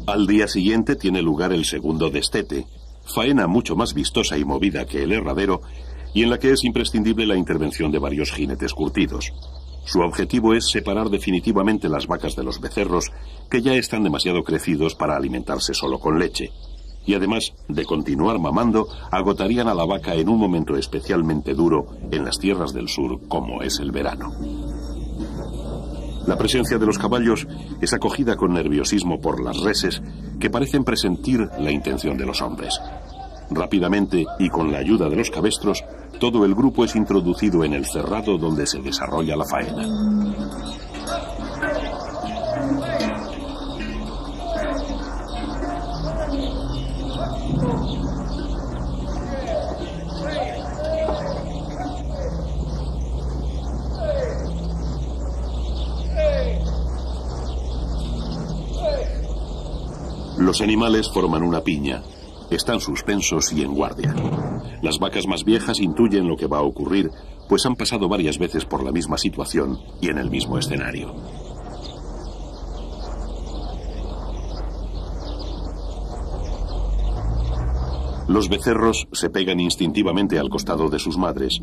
Al día siguiente tiene lugar el segundo destete, faena mucho más vistosa y movida que el herradero, y en la que es imprescindible la intervención de varios jinetes curtidos. Su objetivo es separar definitivamente las vacas de los becerros, que ya están demasiado crecidos para alimentarse solo con leche. Y además de continuar mamando, agotarían a la vaca en un momento especialmente duro en las tierras del sur, como es el verano. La presencia de los caballos es acogida con nerviosismo por las reses, que parecen presentir la intención de los hombres. Rápidamente, y con la ayuda de los cabestros, todo el grupo es introducido en el cerrado donde se desarrolla la faena. Los animales forman una piña. Están suspensos y en guardia. Las vacas más viejas intuyen lo que va a ocurrir, pues han pasado varias veces por la misma situación y en el mismo escenario. Los becerros se pegan instintivamente al costado de sus madres,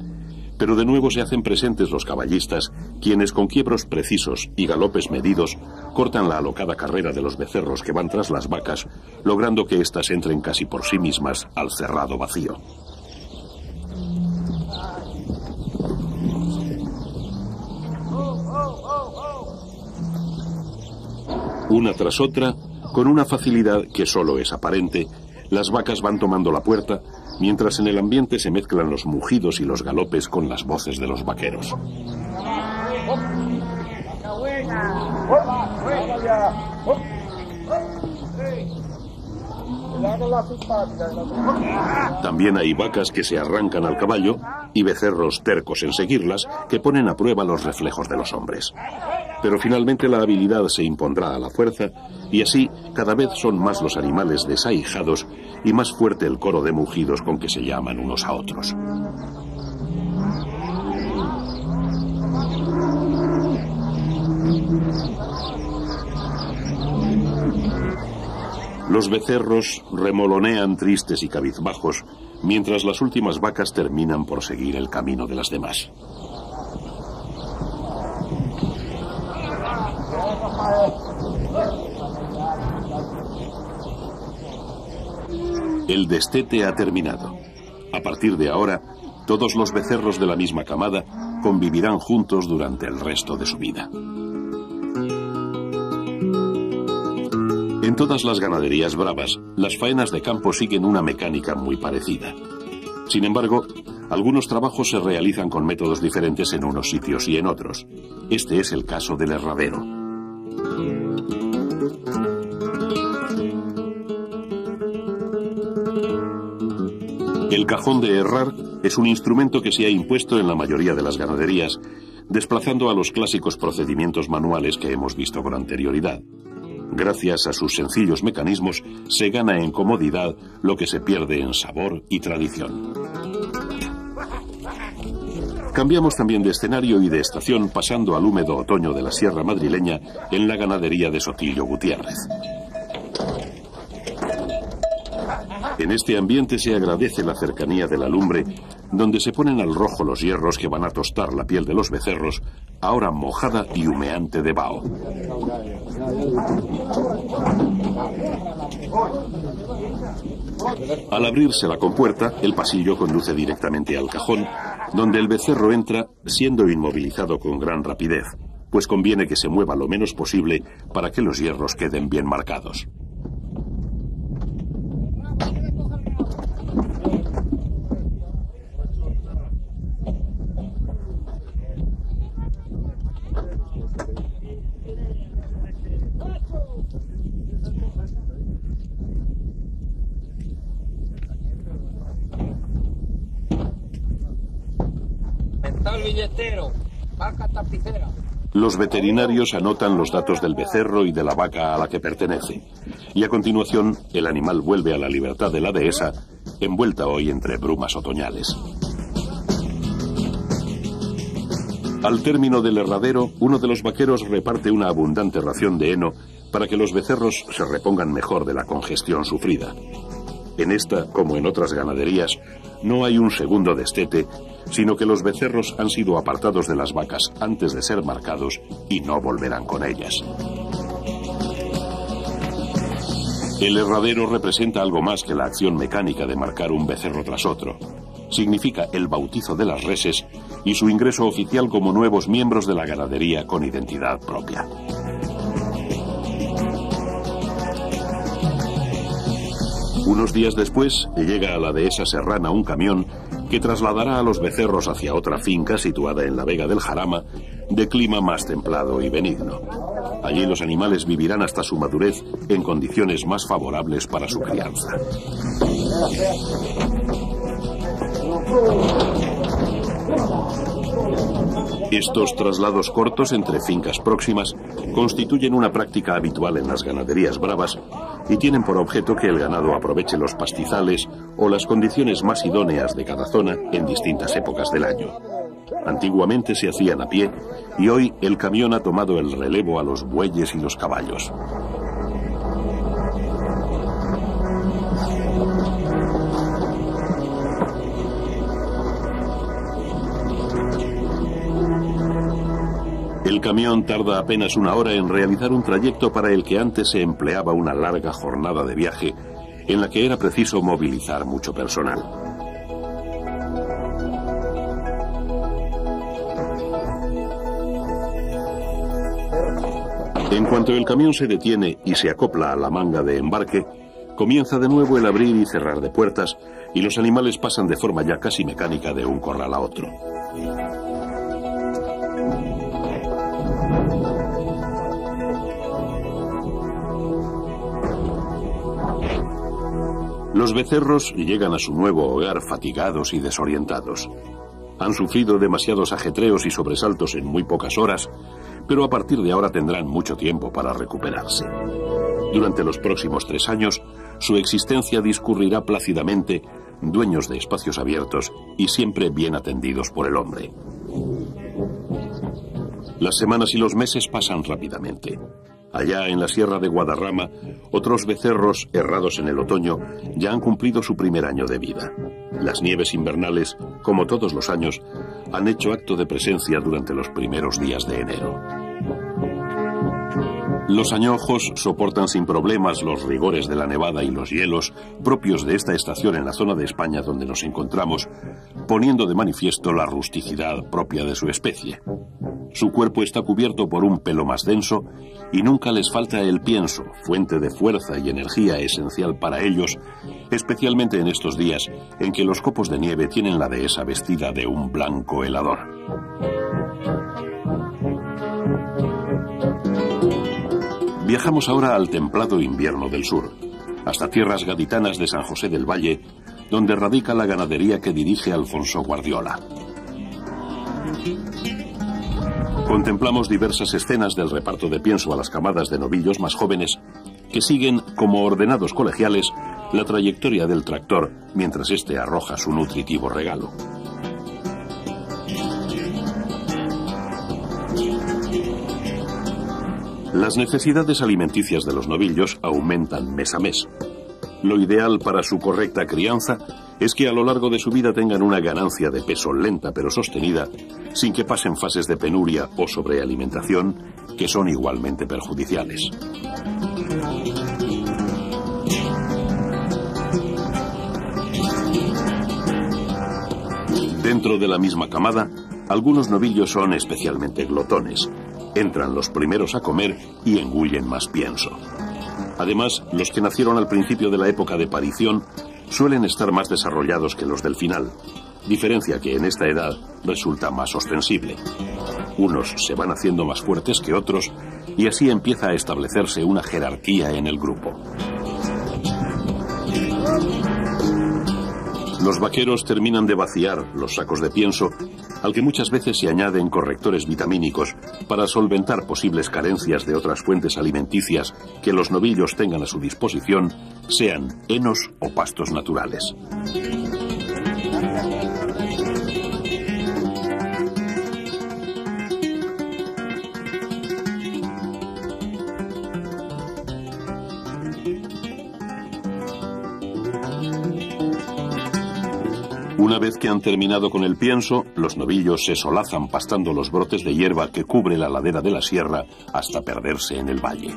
pero de nuevo se hacen presentes los caballistas, quienes con quiebros precisos y galopes medidos cortan la alocada carrera de los becerros que van tras las vacas, logrando que éstas entren casi por sí mismas al cerrado vacío. Una tras otra, con una facilidad que solo es aparente, las vacas van tomando la puerta, mientras en el ambiente se mezclan los mugidos y los galopes con las voces de los vaqueros. También hay vacas que se arrancan al caballo y becerros tercos en seguirlas que ponen a prueba los reflejos de los hombres. Pero finalmente la habilidad se impondrá a la fuerza y así cada vez son más los animales desahijados y más fuerte el coro de mugidos con que se llaman unos a otros. Los becerros remolonean tristes y cabizbajos, mientras las últimas vacas terminan por seguir el camino de las demás. El destete ha terminado. A partir de ahora, todos los becerros de la misma camada convivirán juntos durante el resto de su vida. En todas las ganaderías bravas, las faenas de campo siguen una mecánica muy parecida. Sin embargo, algunos trabajos se realizan con métodos diferentes en unos sitios y en otros. Este es el caso del herradero. El cajón de herrar es un instrumento que se ha impuesto en la mayoría de las ganaderías, desplazando a los clásicos procedimientos manuales que hemos visto con anterioridad. Gracias a sus sencillos mecanismos, se gana en comodidad lo que se pierde en sabor y tradición. Cambiamos también de escenario y de estación, pasando al húmedo otoño de la Sierra Madrileña en la ganadería de Sotillo Gutiérrez. En este ambiente se agradece la cercanía de la lumbre, donde se ponen al rojo los hierros que van a tostar la piel de los becerros, ahora mojada y humeante de vaho. Al abrirse la compuerta, el pasillo conduce directamente al cajón, donde el becerro entra siendo inmovilizado con gran rapidez, pues conviene que se mueva lo menos posible para que los hierros queden bien marcados. Los veterinarios anotan los datos del becerro y de la vaca a la que pertenece, y a continuación el animal vuelve a la libertad de la dehesa, envuelta hoy entre brumas otoñales. Al término del herradero, uno de los vaqueros reparte una abundante ración de heno para que los becerros se repongan mejor de la congestión sufrida. En esta, como en otras ganaderías, no hay un segundo destete, sino que los becerros han sido apartados de las vacas antes de ser marcados y no volverán con ellas. El herradero representa algo más que la acción mecánica de marcar un becerro tras otro. Significa el bautizo de las reses y su ingreso oficial como nuevos miembros de la ganadería con identidad propia. Unos días después llega a la dehesa serrana un camión que trasladará a los becerros hacia otra finca situada en la Vega del Jarama, de clima más templado y benigno. Allí los animales vivirán hasta su madurez en condiciones más favorables para su crianza. Estos traslados cortos entre fincas próximas constituyen una práctica habitual en las ganaderías bravas y tienen por objeto que el ganado aproveche los pastizales o las condiciones más idóneas de cada zona en distintas épocas del año. Antiguamente se hacían a pie y hoy el camión ha tomado el relevo a los bueyes y los caballos. El camión tarda apenas una hora en realizar un trayecto para el que antes se empleaba una larga jornada de viaje, en la que era preciso movilizar mucho personal. En cuanto el camión se detiene y se acopla a la manga de embarque, comienza de nuevo el abrir y cerrar de puertas y los animales pasan de forma ya casi mecánica de un corral a otro. Los becerros llegan a su nuevo hogar fatigados y desorientados. Han sufrido demasiados ajetreos y sobresaltos en muy pocas horas, pero a partir de ahora tendrán mucho tiempo para recuperarse. Durante los próximos 3 años, su existencia discurrirá plácidamente, dueños de espacios abiertos y siempre bien atendidos por el hombre. Las semanas y los meses pasan rápidamente. Allá en la sierra de Guadarrama, otros becerros, errados en el otoño, ya han cumplido su primer año de vida. Las nieves invernales, como todos los años, han hecho acto de presencia durante los primeros días de enero. Los añojos soportan sin problemas los rigores de la nevada y los hielos propios de esta estación en la zona de España donde nos encontramos, poniendo de manifiesto la rusticidad propia de su especie. Su cuerpo está cubierto por un pelo más denso y nunca les falta el pienso, fuente de fuerza y energía esencial para ellos, especialmente en estos días en que los copos de nieve tienen la dehesa vestida de un blanco helador. Viajamos ahora al templado invierno del sur, hasta tierras gaditanas de San José del Valle, donde radica la ganadería que dirige Alfonso Guardiola. Contemplamos diversas escenas del reparto de pienso a las camadas de novillos más jóvenes que siguen, como ordenados colegiales, la trayectoria del tractor mientras éste arroja su nutritivo regalo. Las necesidades alimenticias de los novillos aumentan mes a mes. Lo ideal para su correcta crianza es que a lo largo de su vida tengan una ganancia de peso lenta pero sostenida, sin que pasen fases de penuria o sobrealimentación que son igualmente perjudiciales. Dentro de la misma camada, algunos novillos son especialmente glotones. Entran los primeros a comer y engullen más pienso. Además, los que nacieron al principio de la época de parición suelen estar más desarrollados que los del final, diferencia que en esta edad resulta más ostensible. Unos se van haciendo más fuertes que otros y así empieza a establecerse una jerarquía en el grupo. Los vaqueros terminan de vaciar los sacos de pienso, al que muchas veces se añaden correctores vitamínicos para solventar posibles carencias de otras fuentes alimenticias que los novillos tengan a su disposición, sean henos o pastos naturales. Una vez que han terminado con el pienso, los novillos se solazan pastando los brotes de hierba que cubre la ladera de la sierra hasta perderse en el valle.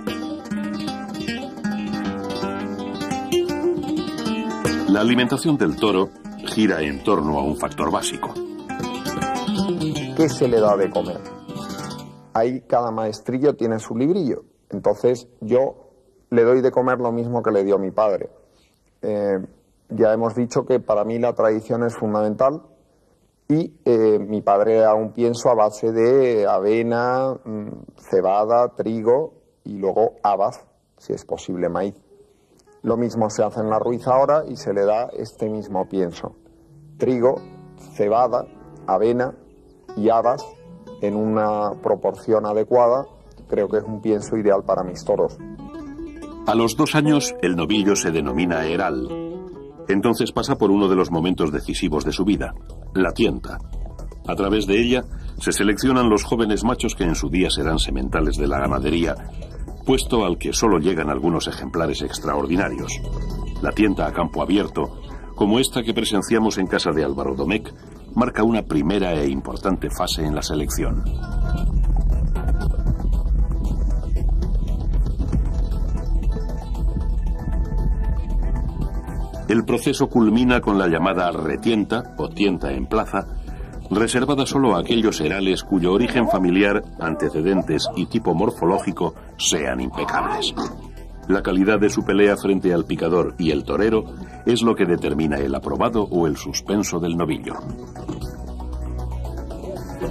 La alimentación del toro gira en torno a un factor básico. ¿Qué se le da de comer? Ahí cada maestrillo tiene su librillo. Entonces yo le doy de comer lo mismo que le dio mi padre. Ya hemos dicho que para mí la tradición es fundamental y mi padre era un pienso a base de avena, cebada, trigo y luego habas, si es posible maíz. Lo mismo se hace en la Ruiz ahora y se le da este mismo pienso. Trigo, cebada, avena y habas en una proporción adecuada. Creo que es un pienso ideal para mis toros. A los 2 años el novillo se denomina heral. Entonces pasa por uno de los momentos decisivos de su vida, la tienta. A través de ella se seleccionan los jóvenes machos que en su día serán sementales de la ganadería, puesto al que solo llegan algunos ejemplares extraordinarios. La tienta a campo abierto, como esta que presenciamos en casa de Álvaro Domecq, marca una primera e importante fase en la selección. El proceso culmina con la llamada retienta, o tienta en plaza, reservada solo a aquellos herales cuyo origen familiar, antecedentes y tipo morfológico sean impecables. La calidad de su pelea frente al picador y el torero es lo que determina el aprobado o el suspenso del novillo.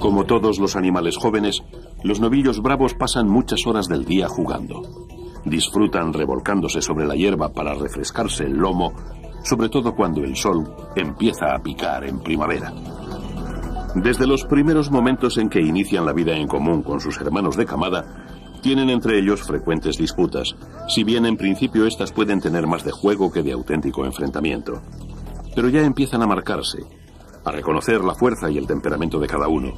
Como todos los animales jóvenes, los novillos bravos pasan muchas horas del día jugando. Disfrutan revolcándose sobre la hierba para refrescarse el lomo sobre todo cuando el sol empieza a picar en primavera. Desde los primeros momentos en que inician la vida en común con sus hermanos de camada, tienen entre ellos frecuentes disputas, si bien en principio estas pueden tener más de juego que de auténtico enfrentamiento. Pero ya empiezan a marcarse, a reconocer la fuerza y el temperamento de cada uno,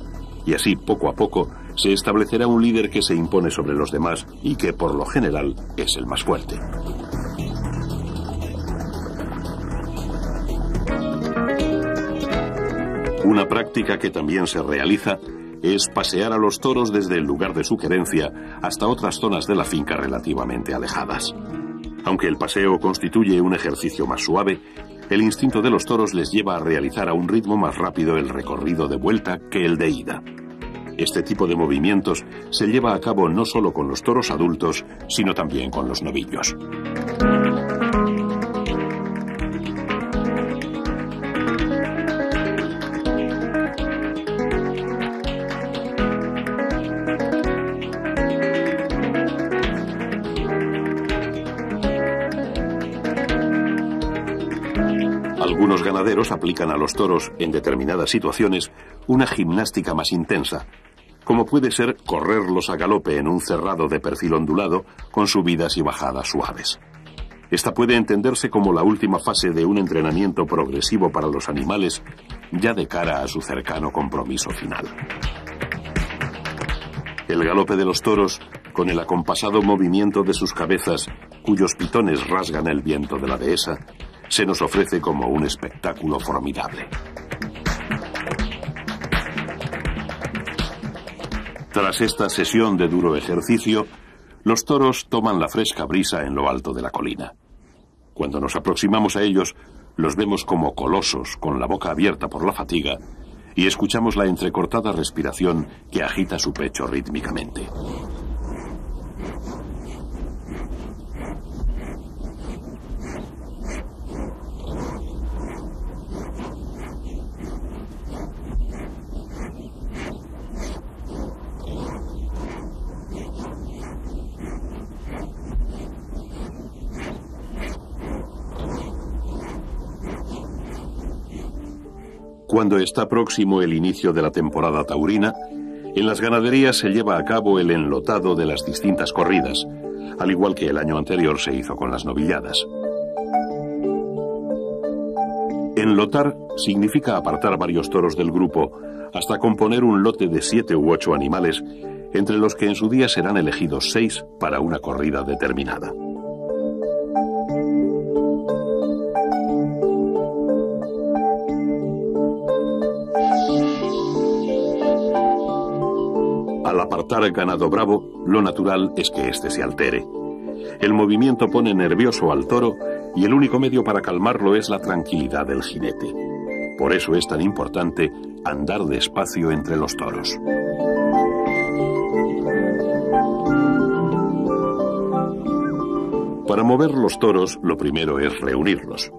y así poco a poco se establecerá un líder que se impone sobre los demás y que por lo general es el más fuerte. Una práctica que también se realiza es pasear a los toros desde el lugar de su querencia hasta otras zonas de la finca relativamente alejadas. Aunque el paseo constituye un ejercicio más suave, el instinto de los toros les lleva a realizar a un ritmo más rápido el recorrido de vuelta que el de ida. Este tipo de movimientos se lleva a cabo no solo con los toros adultos, sino también con los novillos. Algunos ganaderos aplican a los toros en determinadas situaciones una gimnástica más intensa, como puede ser correrlos a galope en un cerrado de perfil ondulado con subidas y bajadas suaves. Esta puede entenderse como la última fase de un entrenamiento progresivo para los animales, ya de cara a su cercano compromiso final. El galope de los toros, con el acompasado movimiento de sus cabezas, cuyos pitones rasgan el viento de la dehesa, se nos ofrece como un espectáculo formidable. Tras esta sesión de duro ejercicio, los toros toman la fresca brisa en lo alto de la colina. Cuando nos aproximamos a ellos, los vemos como colosos, con la boca abierta por la fatiga, y escuchamos la entrecortada respiración que agita su pecho rítmicamente. Cuando está próximo el inicio de la temporada taurina, en las ganaderías se lleva a cabo el enlotado de las distintas corridas, al igual que el año anterior se hizo con las novilladas. Enlotar significa apartar varios toros del grupo hasta componer un lote de 7 u 8 animales, entre los que en su día serán elegidos 6 para una corrida determinada. Al apartar ganado bravo, lo natural es que éste se altere. El movimiento pone nervioso al toro y el único medio para calmarlo es la tranquilidad del jinete. Por eso es tan importante andar despacio entre los toros. Para mover los toros, lo primero es reunirlos.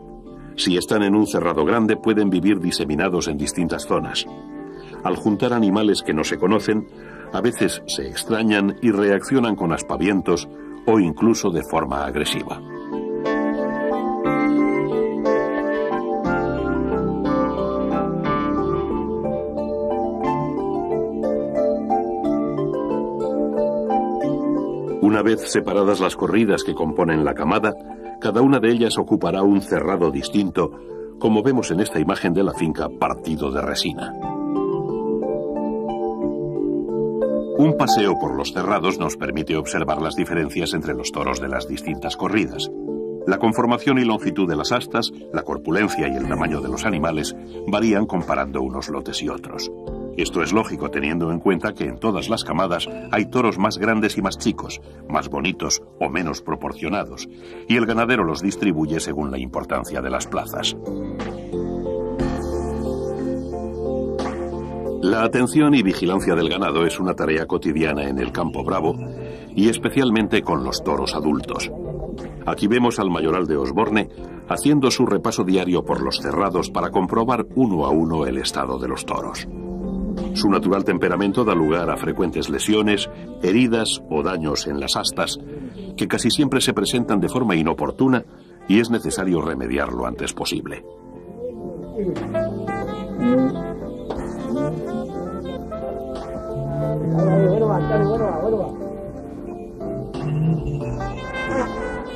Si están en un cerrado grande, pueden vivir diseminados en distintas zonas. Al juntar animales que no se conocen, a veces se extrañan y reaccionan con aspavientos o incluso de forma agresiva. Una vez separadas las corridas que componen la camada, cada una de ellas ocupará un cerrado distinto, como vemos en esta imagen de la finca Partido de Resina. Un paseo por los cerrados nos permite observar las diferencias entre los toros de las distintas corridas. La conformación y longitud de las astas, la corpulencia y el tamaño de los animales varían comparando unos lotes y otros. Esto es lógico teniendo en cuenta que en todas las camadas hay toros más grandes y más chicos, más bonitos o menos proporcionados, y el ganadero los distribuye según la importancia de las plazas. La atención y vigilancia del ganado es una tarea cotidiana en el campo bravo y especialmente con los toros adultos. Aquí vemos al mayoral de Osborne haciendo su repaso diario por los cerrados para comprobar uno a uno el estado de los toros. Su natural temperamento da lugar a frecuentes lesiones, heridas o daños en las astas, que casi siempre se presentan de forma inoportuna y es necesario remediar lo antes posible.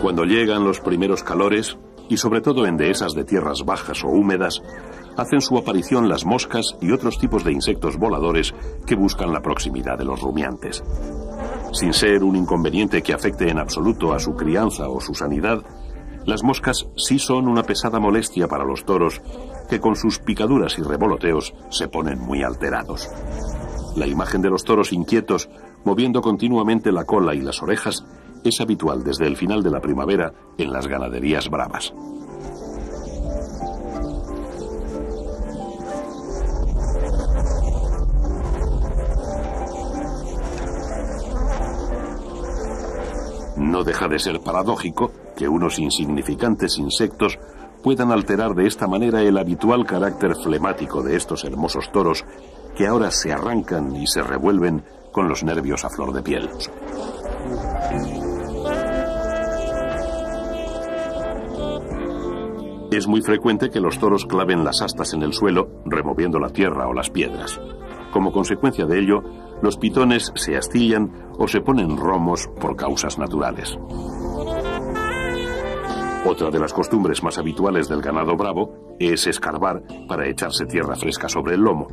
Cuando llegan los primeros calores, y sobre todo en dehesas de tierras bajas o húmedas, hacen su aparición las moscas y otros tipos de insectos voladores que buscan la proximidad de los rumiantes. Sin ser un inconveniente que afecte en absoluto a su crianza o su sanidad, las moscas sí son una pesada molestia para los toros que con sus picaduras y revoloteos se ponen muy alterados. La imagen de los toros inquietos, moviendo continuamente la cola y las orejas, es habitual desde el final de la primavera en las ganaderías bravas. No deja de ser paradójico que unos insignificantes insectos puedan alterar de esta manera el habitual carácter flemático de estos hermosos toros que ahora se arrancan y se revuelven con los nervios a flor de piel. Es muy frecuente que los toros claven las astas en el suelo, removiendo la tierra o las piedras. Como consecuencia de ello, los pitones se astillan o se ponen romos por causas naturales. Otra de las costumbres más habituales del ganado bravo es escarbar para echarse tierra fresca sobre el lomo.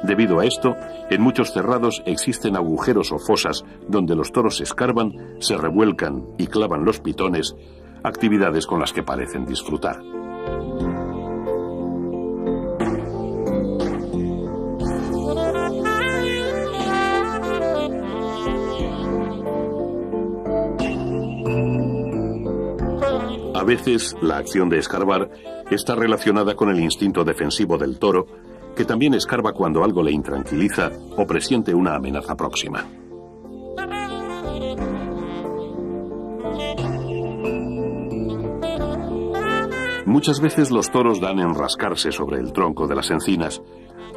Debido a esto, en muchos cerrados existen agujeros o fosas donde los toros escarban, se revuelcan y clavan los pitones, actividades con las que parecen disfrutar. A veces, la acción de escarbar está relacionada con el instinto defensivo del toro, que también escarba cuando algo le intranquiliza o presiente una amenaza próxima. Muchas veces los toros dan en rascarse sobre el tronco de las encinas,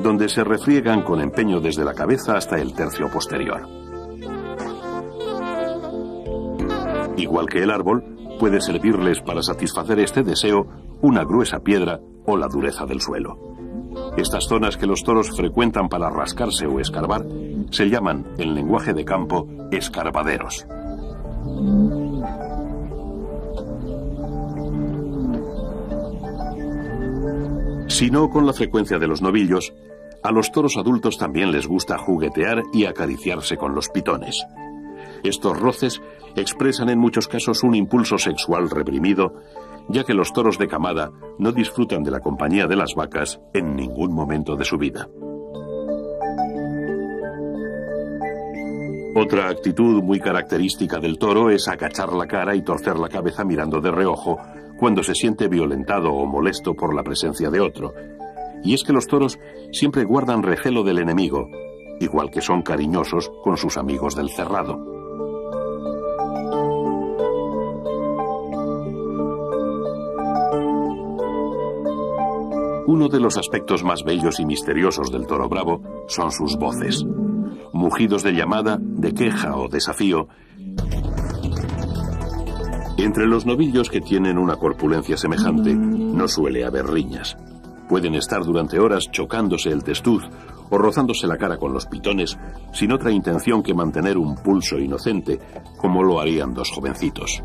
donde se refriegan con empeño desde la cabeza hasta el tercio posterior. Igual que el árbol, puede servirles para satisfacer este deseo una gruesa piedra o la dureza del suelo. Estas zonas que los toros frecuentan para rascarse o escarbar se llaman, en lenguaje de campo, escarbaderos. Si no con la frecuencia de los novillos, a los toros adultos también les gusta juguetear y acariciarse con los pitones. Estos roces expresan en muchos casos un impulso sexual reprimido, ya que los toros de camada no disfrutan de la compañía de las vacas en ningún momento de su vida. Otra actitud muy característica del toro es agachar la cara y torcer la cabeza mirando de reojo cuando se siente violentado o molesto por la presencia de otro. Y es que los toros siempre guardan recelo del enemigo, igual que son cariñosos con sus amigos del cerrado. Uno de los aspectos más bellos y misteriosos del toro bravo son sus voces. Mugidos de llamada, de queja o desafío. Entre los novillos que tienen una corpulencia semejante, no suele haber riñas. Pueden estar durante horas chocándose el testuz o rozándose la cara con los pitones, sin otra intención que mantener un pulso inocente, como lo harían dos jovencitos.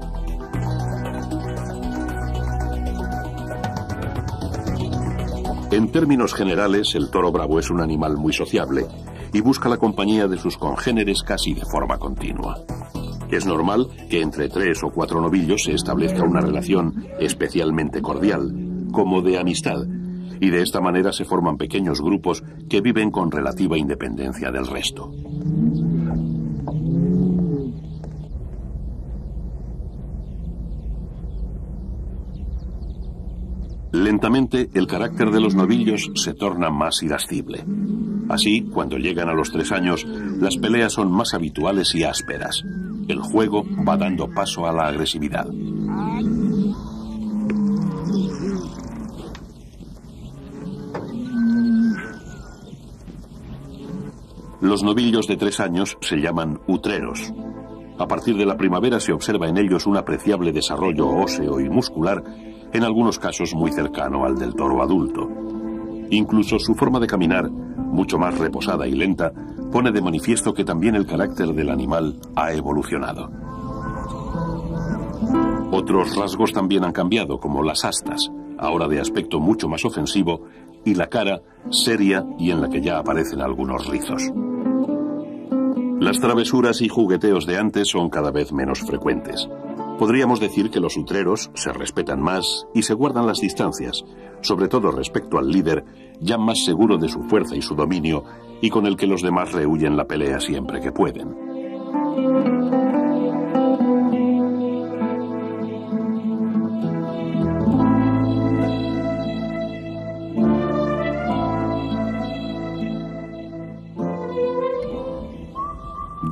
En términos generales, el toro bravo es un animal muy sociable y busca la compañía de sus congéneres casi de forma continua. Es normal que entre 3 o 4 novillos se establezca una relación especialmente cordial, como de amistad, y de esta manera se forman pequeños grupos que viven con relativa independencia del resto. Lentamente, el carácter de los novillos se torna más irascible. Así, cuando llegan a los 3 años, las peleas son más habituales y ásperas. El juego va dando paso a la agresividad. Los novillos de 3 años se llaman utreros. A partir de la primavera se observa en ellos un apreciable desarrollo óseo y muscular, en algunos casos muy cercano al del toro adulto. Incluso su forma de caminar, mucho más reposada y lenta, pone de manifiesto que también el carácter del animal ha evolucionado. Otros rasgos también han cambiado, como las astas, ahora de aspecto mucho más ofensivo, y la cara, seria y en la que ya aparecen algunos rizos. Las travesuras y jugueteos de antes son cada vez menos frecuentes. Podríamos decir que los utreros se respetan más y se guardan las distancias, sobre todo respecto al líder, ya más seguro de su fuerza y su dominio, y con el que los demás rehuyen la pelea siempre que pueden.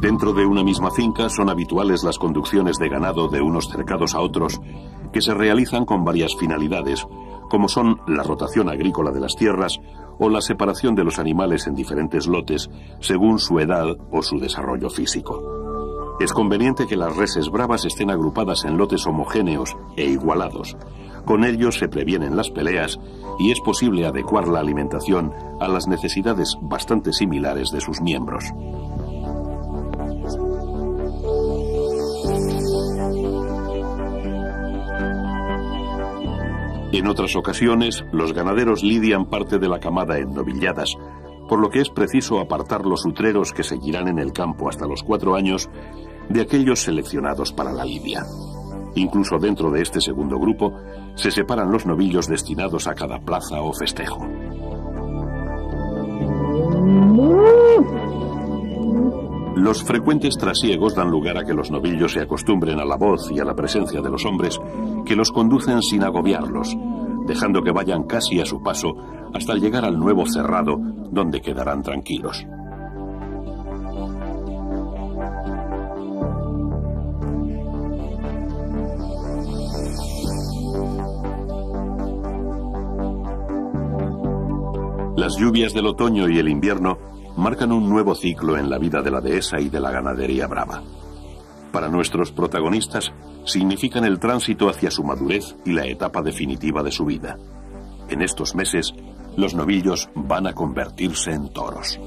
Dentro de una misma finca son habituales las conducciones de ganado de unos cercados a otros, que se realizan con varias finalidades, como son la rotación agrícola de las tierras o la separación de los animales en diferentes lotes según su edad o su desarrollo físico. Es conveniente que las reses bravas estén agrupadas en lotes homogéneos e igualados. Con ello se previenen las peleas y es posible adecuar la alimentación a las necesidades bastante similares de sus miembros. En otras ocasiones, los ganaderos lidian parte de la camada en novilladas, por lo que es preciso apartar los utreros que seguirán en el campo hasta los 4 años de aquellos seleccionados para la lidia. Incluso dentro de este segundo grupo, se separan los novillos destinados a cada plaza o festejo. Los frecuentes trasiegos dan lugar a que los novillos se acostumbren a la voz y a la presencia de los hombres que los conducen sin agobiarlos, dejando que vayan casi a su paso hasta llegar al nuevo cerrado, donde quedarán tranquilos. Las lluvias del otoño y el invierno marcan un nuevo ciclo en la vida de la dehesa y de la ganadería brava. Para nuestros protagonistas, significan el tránsito hacia su madurez y la etapa definitiva de su vida. En estos meses, los novillos van a convertirse en toros.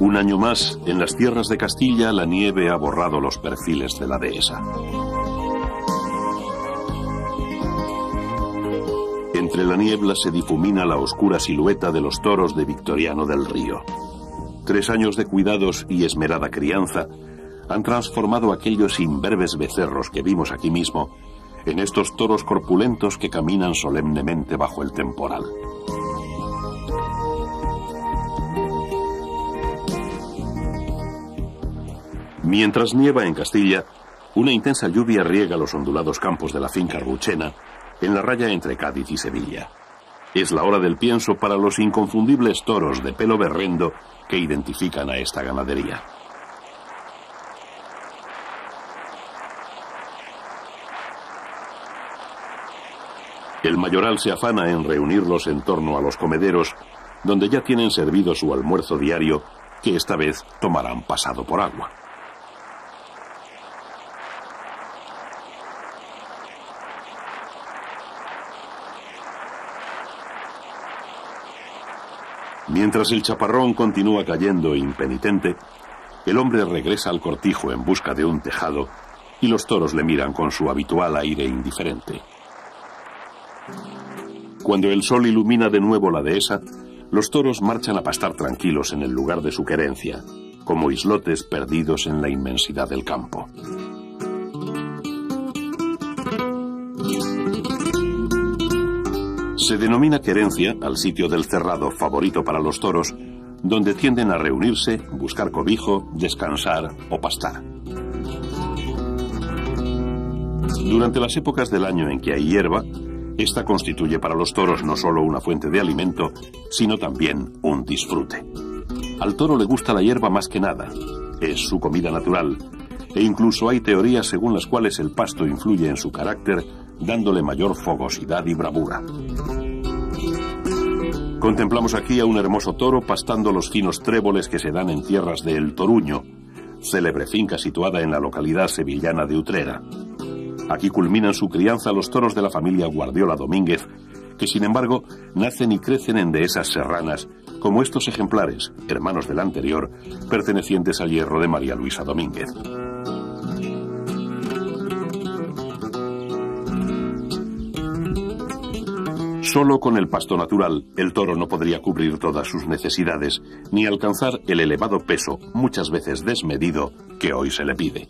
Un año más, en las tierras de Castilla, la nieve ha borrado los perfiles de la dehesa. Entre la niebla se difumina la oscura silueta de los toros de Victoriano del Río. 3 años de cuidados y esmerada crianza han transformado aquellos imberbes becerros que vimos aquí mismo en estos toros corpulentos que caminan solemnemente bajo el temporal. Mientras nieva en Castilla, una intensa lluvia riega los ondulados campos de la finca Ruchena, en la raya entre Cádiz y Sevilla. Es la hora del pienso para los inconfundibles toros de pelo berrendo que identifican a esta ganadería. El mayoral se afana en reunirlos en torno a los comederos, donde ya tienen servido su almuerzo diario, que esta vez tomarán pasado por agua. Mientras el chaparrón continúa cayendo impenitente, el hombre regresa al cortijo en busca de un tejado y los toros le miran con su habitual aire indiferente. Cuando el sol ilumina de nuevo la dehesa, los toros marchan a pastar tranquilos en el lugar de su querencia, como islotes perdidos en la inmensidad del campo. Se denomina querencia al sitio del cerrado favorito para los toros, donde tienden a reunirse, buscar cobijo, descansar o pastar. Durante las épocas del año en que hay hierba, esta constituye para los toros no solo una fuente de alimento, sino también un disfrute. Al toro le gusta la hierba más que nada. Es su comida natural. E incluso hay teorías según las cuales el pasto influye en su carácter, dándole mayor fogosidad y bravura. Contemplamos aquí a un hermoso toro pastando los finos tréboles que se dan en tierras de El Toruño, célebre finca situada en la localidad sevillana de Utrera. Aquí culminan su crianza los toros de la familia Guardiola Domínguez, que sin embargo nacen y crecen en dehesas serranas, como estos ejemplares, hermanos del anterior, pertenecientes al hierro de María Luisa Domínguez. Solo con el pasto natural, el toro no podría cubrir todas sus necesidades, ni alcanzar el elevado peso, muchas veces desmedido, que hoy se le pide.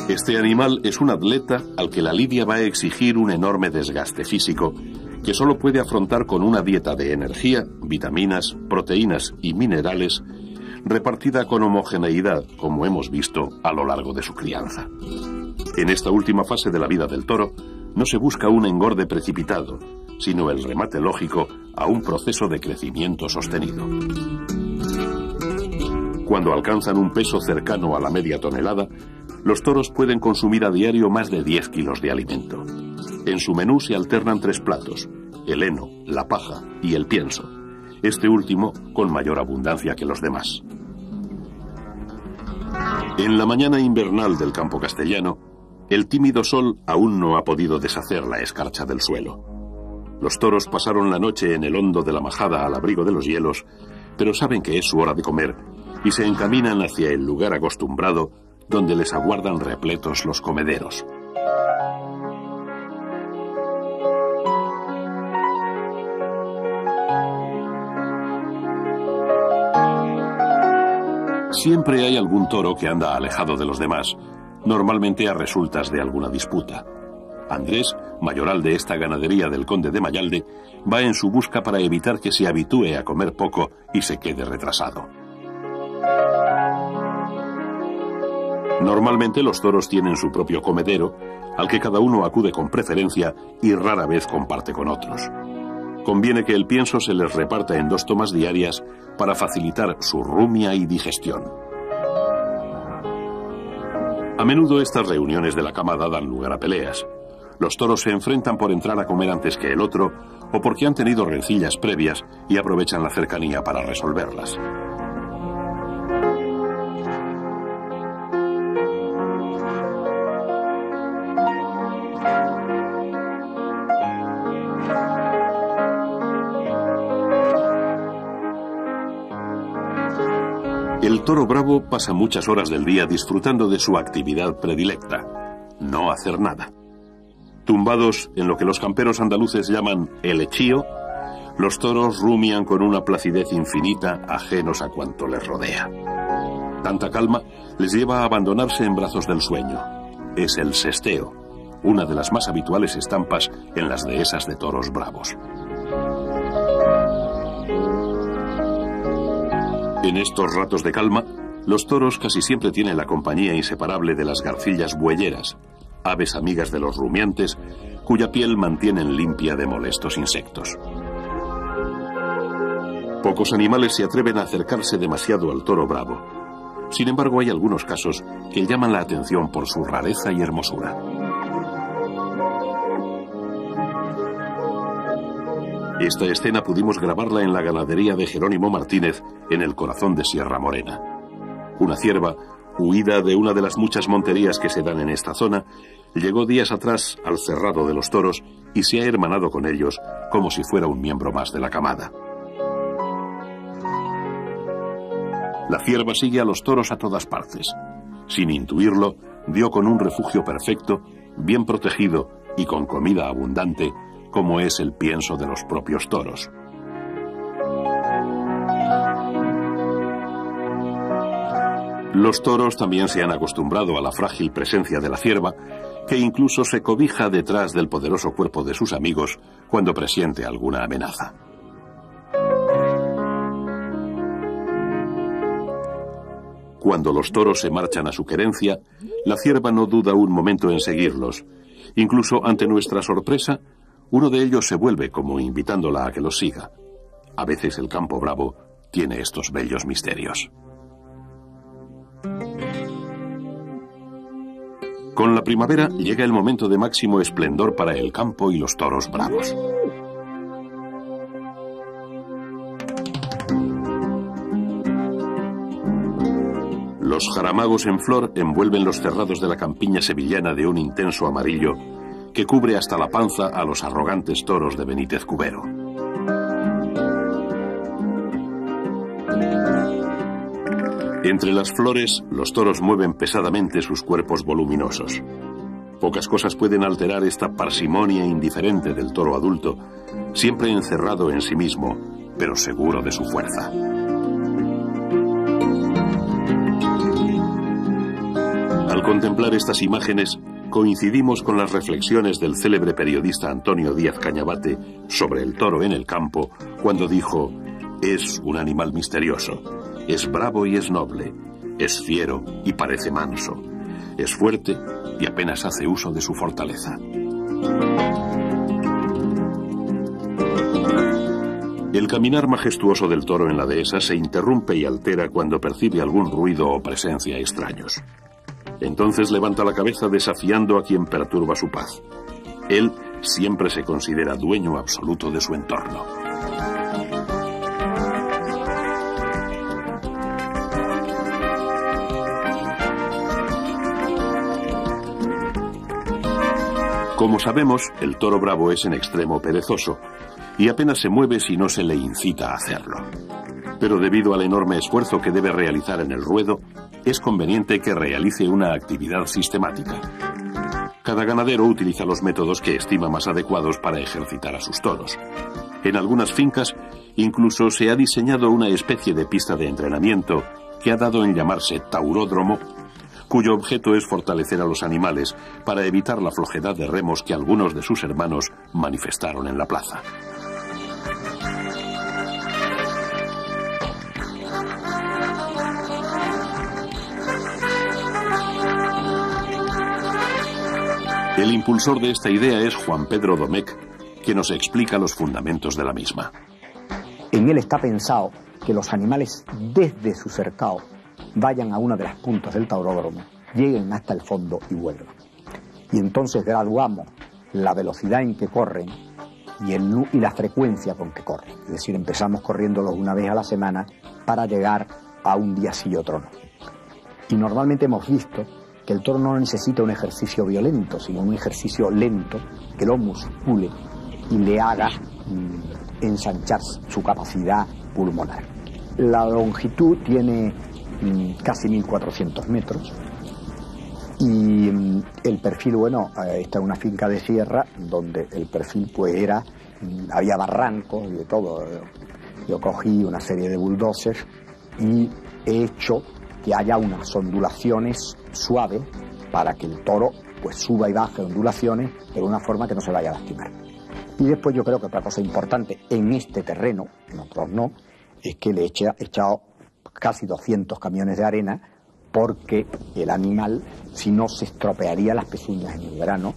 Este animal es un atleta al que la lidia va a exigir un enorme desgaste físico, que solo puede afrontar con una dieta de energía, vitaminas, proteínas y minerales, repartida con homogeneidad, como hemos visto a lo largo de su crianza. En esta última fase de la vida del toro, no se busca un engorde precipitado, sino el remate lógico a un proceso de crecimiento sostenido. Cuando alcanzan un peso cercano a la media tonelada, los toros pueden consumir a diario más de 10 kilos de alimento. En su menú se alternan 3 platos: el heno, la paja y el pienso, este último con mayor abundancia que los demás. En la mañana invernal del campo castellano, el tímido sol aún no ha podido deshacer la escarcha del suelo. Los toros pasaron la noche en el hondo de la majada al abrigo de los hielos, pero saben que es su hora de comer y se encaminan hacia el lugar acostumbrado donde les aguardan repletos los comederos. Siempre hay algún toro que anda alejado de los demás, normalmente a resultas de alguna disputa. Andrés, mayoral de esta ganadería del conde de Mayalde, va en su busca para evitar que se habitúe a comer poco y se quede retrasado. Normalmente los toros tienen su propio comedero, al que cada uno acude con preferencia y rara vez comparte con otros. Conviene que el pienso se les reparta en 2 tomas diarias para facilitar su rumia y digestión. A menudo estas reuniones de la camada dan lugar a peleas. Los toros se enfrentan por entrar a comer antes que el otro o porque han tenido rencillas previas y aprovechan la cercanía para resolverlas. El toro bravo pasa muchas horas del día disfrutando de su actividad predilecta: no hacer nada. Tumbados en lo que los camperos andaluces llaman el echío, los toros rumian con una placidez infinita, ajenos a cuanto les rodea. Tanta calma les lleva a abandonarse en brazos del sueño. Es el sesteo, una de las más habituales estampas en las dehesas de toros bravos. En estos ratos de calma, los toros casi siempre tienen la compañía inseparable de las garcillas bueyeras, aves amigas de los rumiantes, cuya piel mantienen limpia de molestos insectos. Pocos animales se atreven a acercarse demasiado al toro bravo. Sin embargo, hay algunos casos que llaman la atención por su rareza y hermosura. Esta escena pudimos grabarla en la ganadería de Jerónimo Martínez, en el corazón de Sierra Morena. Una cierva, huida de una de las muchas monterías que se dan en esta zona, llegó días atrás al cerrado de los toros y se ha hermanado con ellos como si fuera un miembro más de la camada. La cierva sigue a los toros a todas partes. Sin intuirlo, dio con un refugio perfecto, bien protegido y con comida abundante, como es el pienso de los propios toros. Los toros también se han acostumbrado a la frágil presencia de la cierva, que incluso se cobija detrás del poderoso cuerpo de sus amigos cuando presiente alguna amenaza. Cuando los toros se marchan a su querencia, la cierva no duda un momento en seguirlos. Incluso ante nuestra sorpresa, uno de ellos se vuelve como invitándola a que los siga. A veces el campo bravo tiene estos bellos misterios. Con la primavera llega el momento de máximo esplendor para el campo y los toros bravos. Los jaramagos en flor envuelven los cerrados de la campiña sevillana de un intenso amarillo que cubre hasta la panza a los arrogantes toros de Benítez Cubero. Entre las flores, los toros mueven pesadamente sus cuerpos voluminosos. Pocas cosas pueden alterar esta parsimonia indiferente del toro adulto, siempre encerrado en sí mismo, pero seguro de su fuerza. Al contemplar estas imágenes, coincidimos con las reflexiones del célebre periodista Antonio Díaz Cañabate sobre el toro en el campo, cuando dijo: «Es un animal misterioso, es bravo y es noble, es fiero y parece manso, es fuerte y apenas hace uso de su fortaleza». El caminar majestuoso del toro en la dehesa se interrumpe y altera cuando percibe algún ruido o presencia extraños. Entonces levanta la cabeza desafiando a quien perturba su paz. Él siempre se considera dueño absoluto de su entorno. Como sabemos, el toro bravo es en extremo perezoso y apenas se mueve si no se le incita a hacerlo. Pero debido al enorme esfuerzo que debe realizar en el ruedo, es conveniente que realice una actividad sistemática. Cada ganadero utiliza los métodos que estima más adecuados para ejercitar a sus toros. En algunas fincas, incluso se ha diseñado una especie de pista de entrenamiento que ha dado en llamarse tauródromo, cuyo objeto es fortalecer a los animales para evitar la flojedad de remos que algunos de sus hermanos manifestaron en la plaza. El impulsor de esta idea es Juan Pedro Domecq, que nos explica los fundamentos de la misma. En él está pensado que los animales desde su cercado vayan a una de las puntas del tauródromo, lleguen hasta el fondo y vuelvan. Y entonces graduamos la velocidad en que corren y la frecuencia con que corren. Es decir, empezamos corriéndolos una vez a la semana para llegar a un día sí y otro no. Y normalmente hemos visto que el toro no necesita un ejercicio violento, sino un ejercicio lento que lo muscule y le haga ensanchar su capacidad pulmonar. La longitud tiene casi 1400 metros y el perfil, bueno, esta es una finca de sierra donde el perfil pues había barrancos y de todo. Yo cogí una serie de bulldozers y he hecho que haya unas ondulaciones suaves para que el toro pues suba y baje ondulaciones de una forma que no se vaya a lastimar. Y después yo creo que otra cosa importante en este terreno, en otros no, es que le he echado casi 200 camiones de arena, porque el animal, si no, se estropearía las pezuñas en el verano,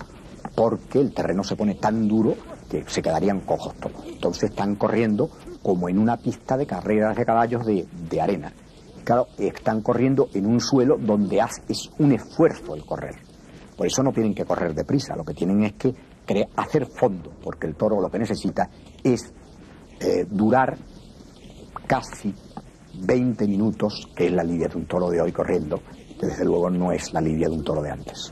porque el terreno se pone tan duro que se quedarían cojos todos. Entonces están corriendo como en una pista de carreras de caballos de arena. Claro, están corriendo en un suelo donde es un esfuerzo el correr. Por eso no tienen que correr deprisa, lo que tienen es que hacer fondo, porque el toro lo que necesita es durar casi 20 minutos, que es la lidia de un toro de hoy corriendo, que desde luego no es la lidia de un toro de antes.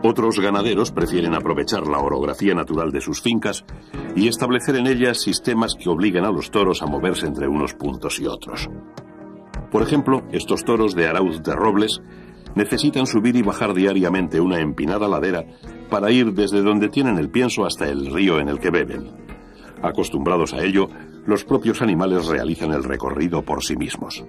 Otros ganaderos prefieren aprovechar la orografía natural de sus fincas y establecer en ellas sistemas que obliguen a los toros a moverse entre unos puntos y otros. Por ejemplo, estos toros de Arauz de Robles necesitan subir y bajar diariamente una empinada ladera para ir desde donde tienen el pienso hasta el río en el que beben. Acostumbrados a ello, los propios animales realizan el recorrido por sí mismos.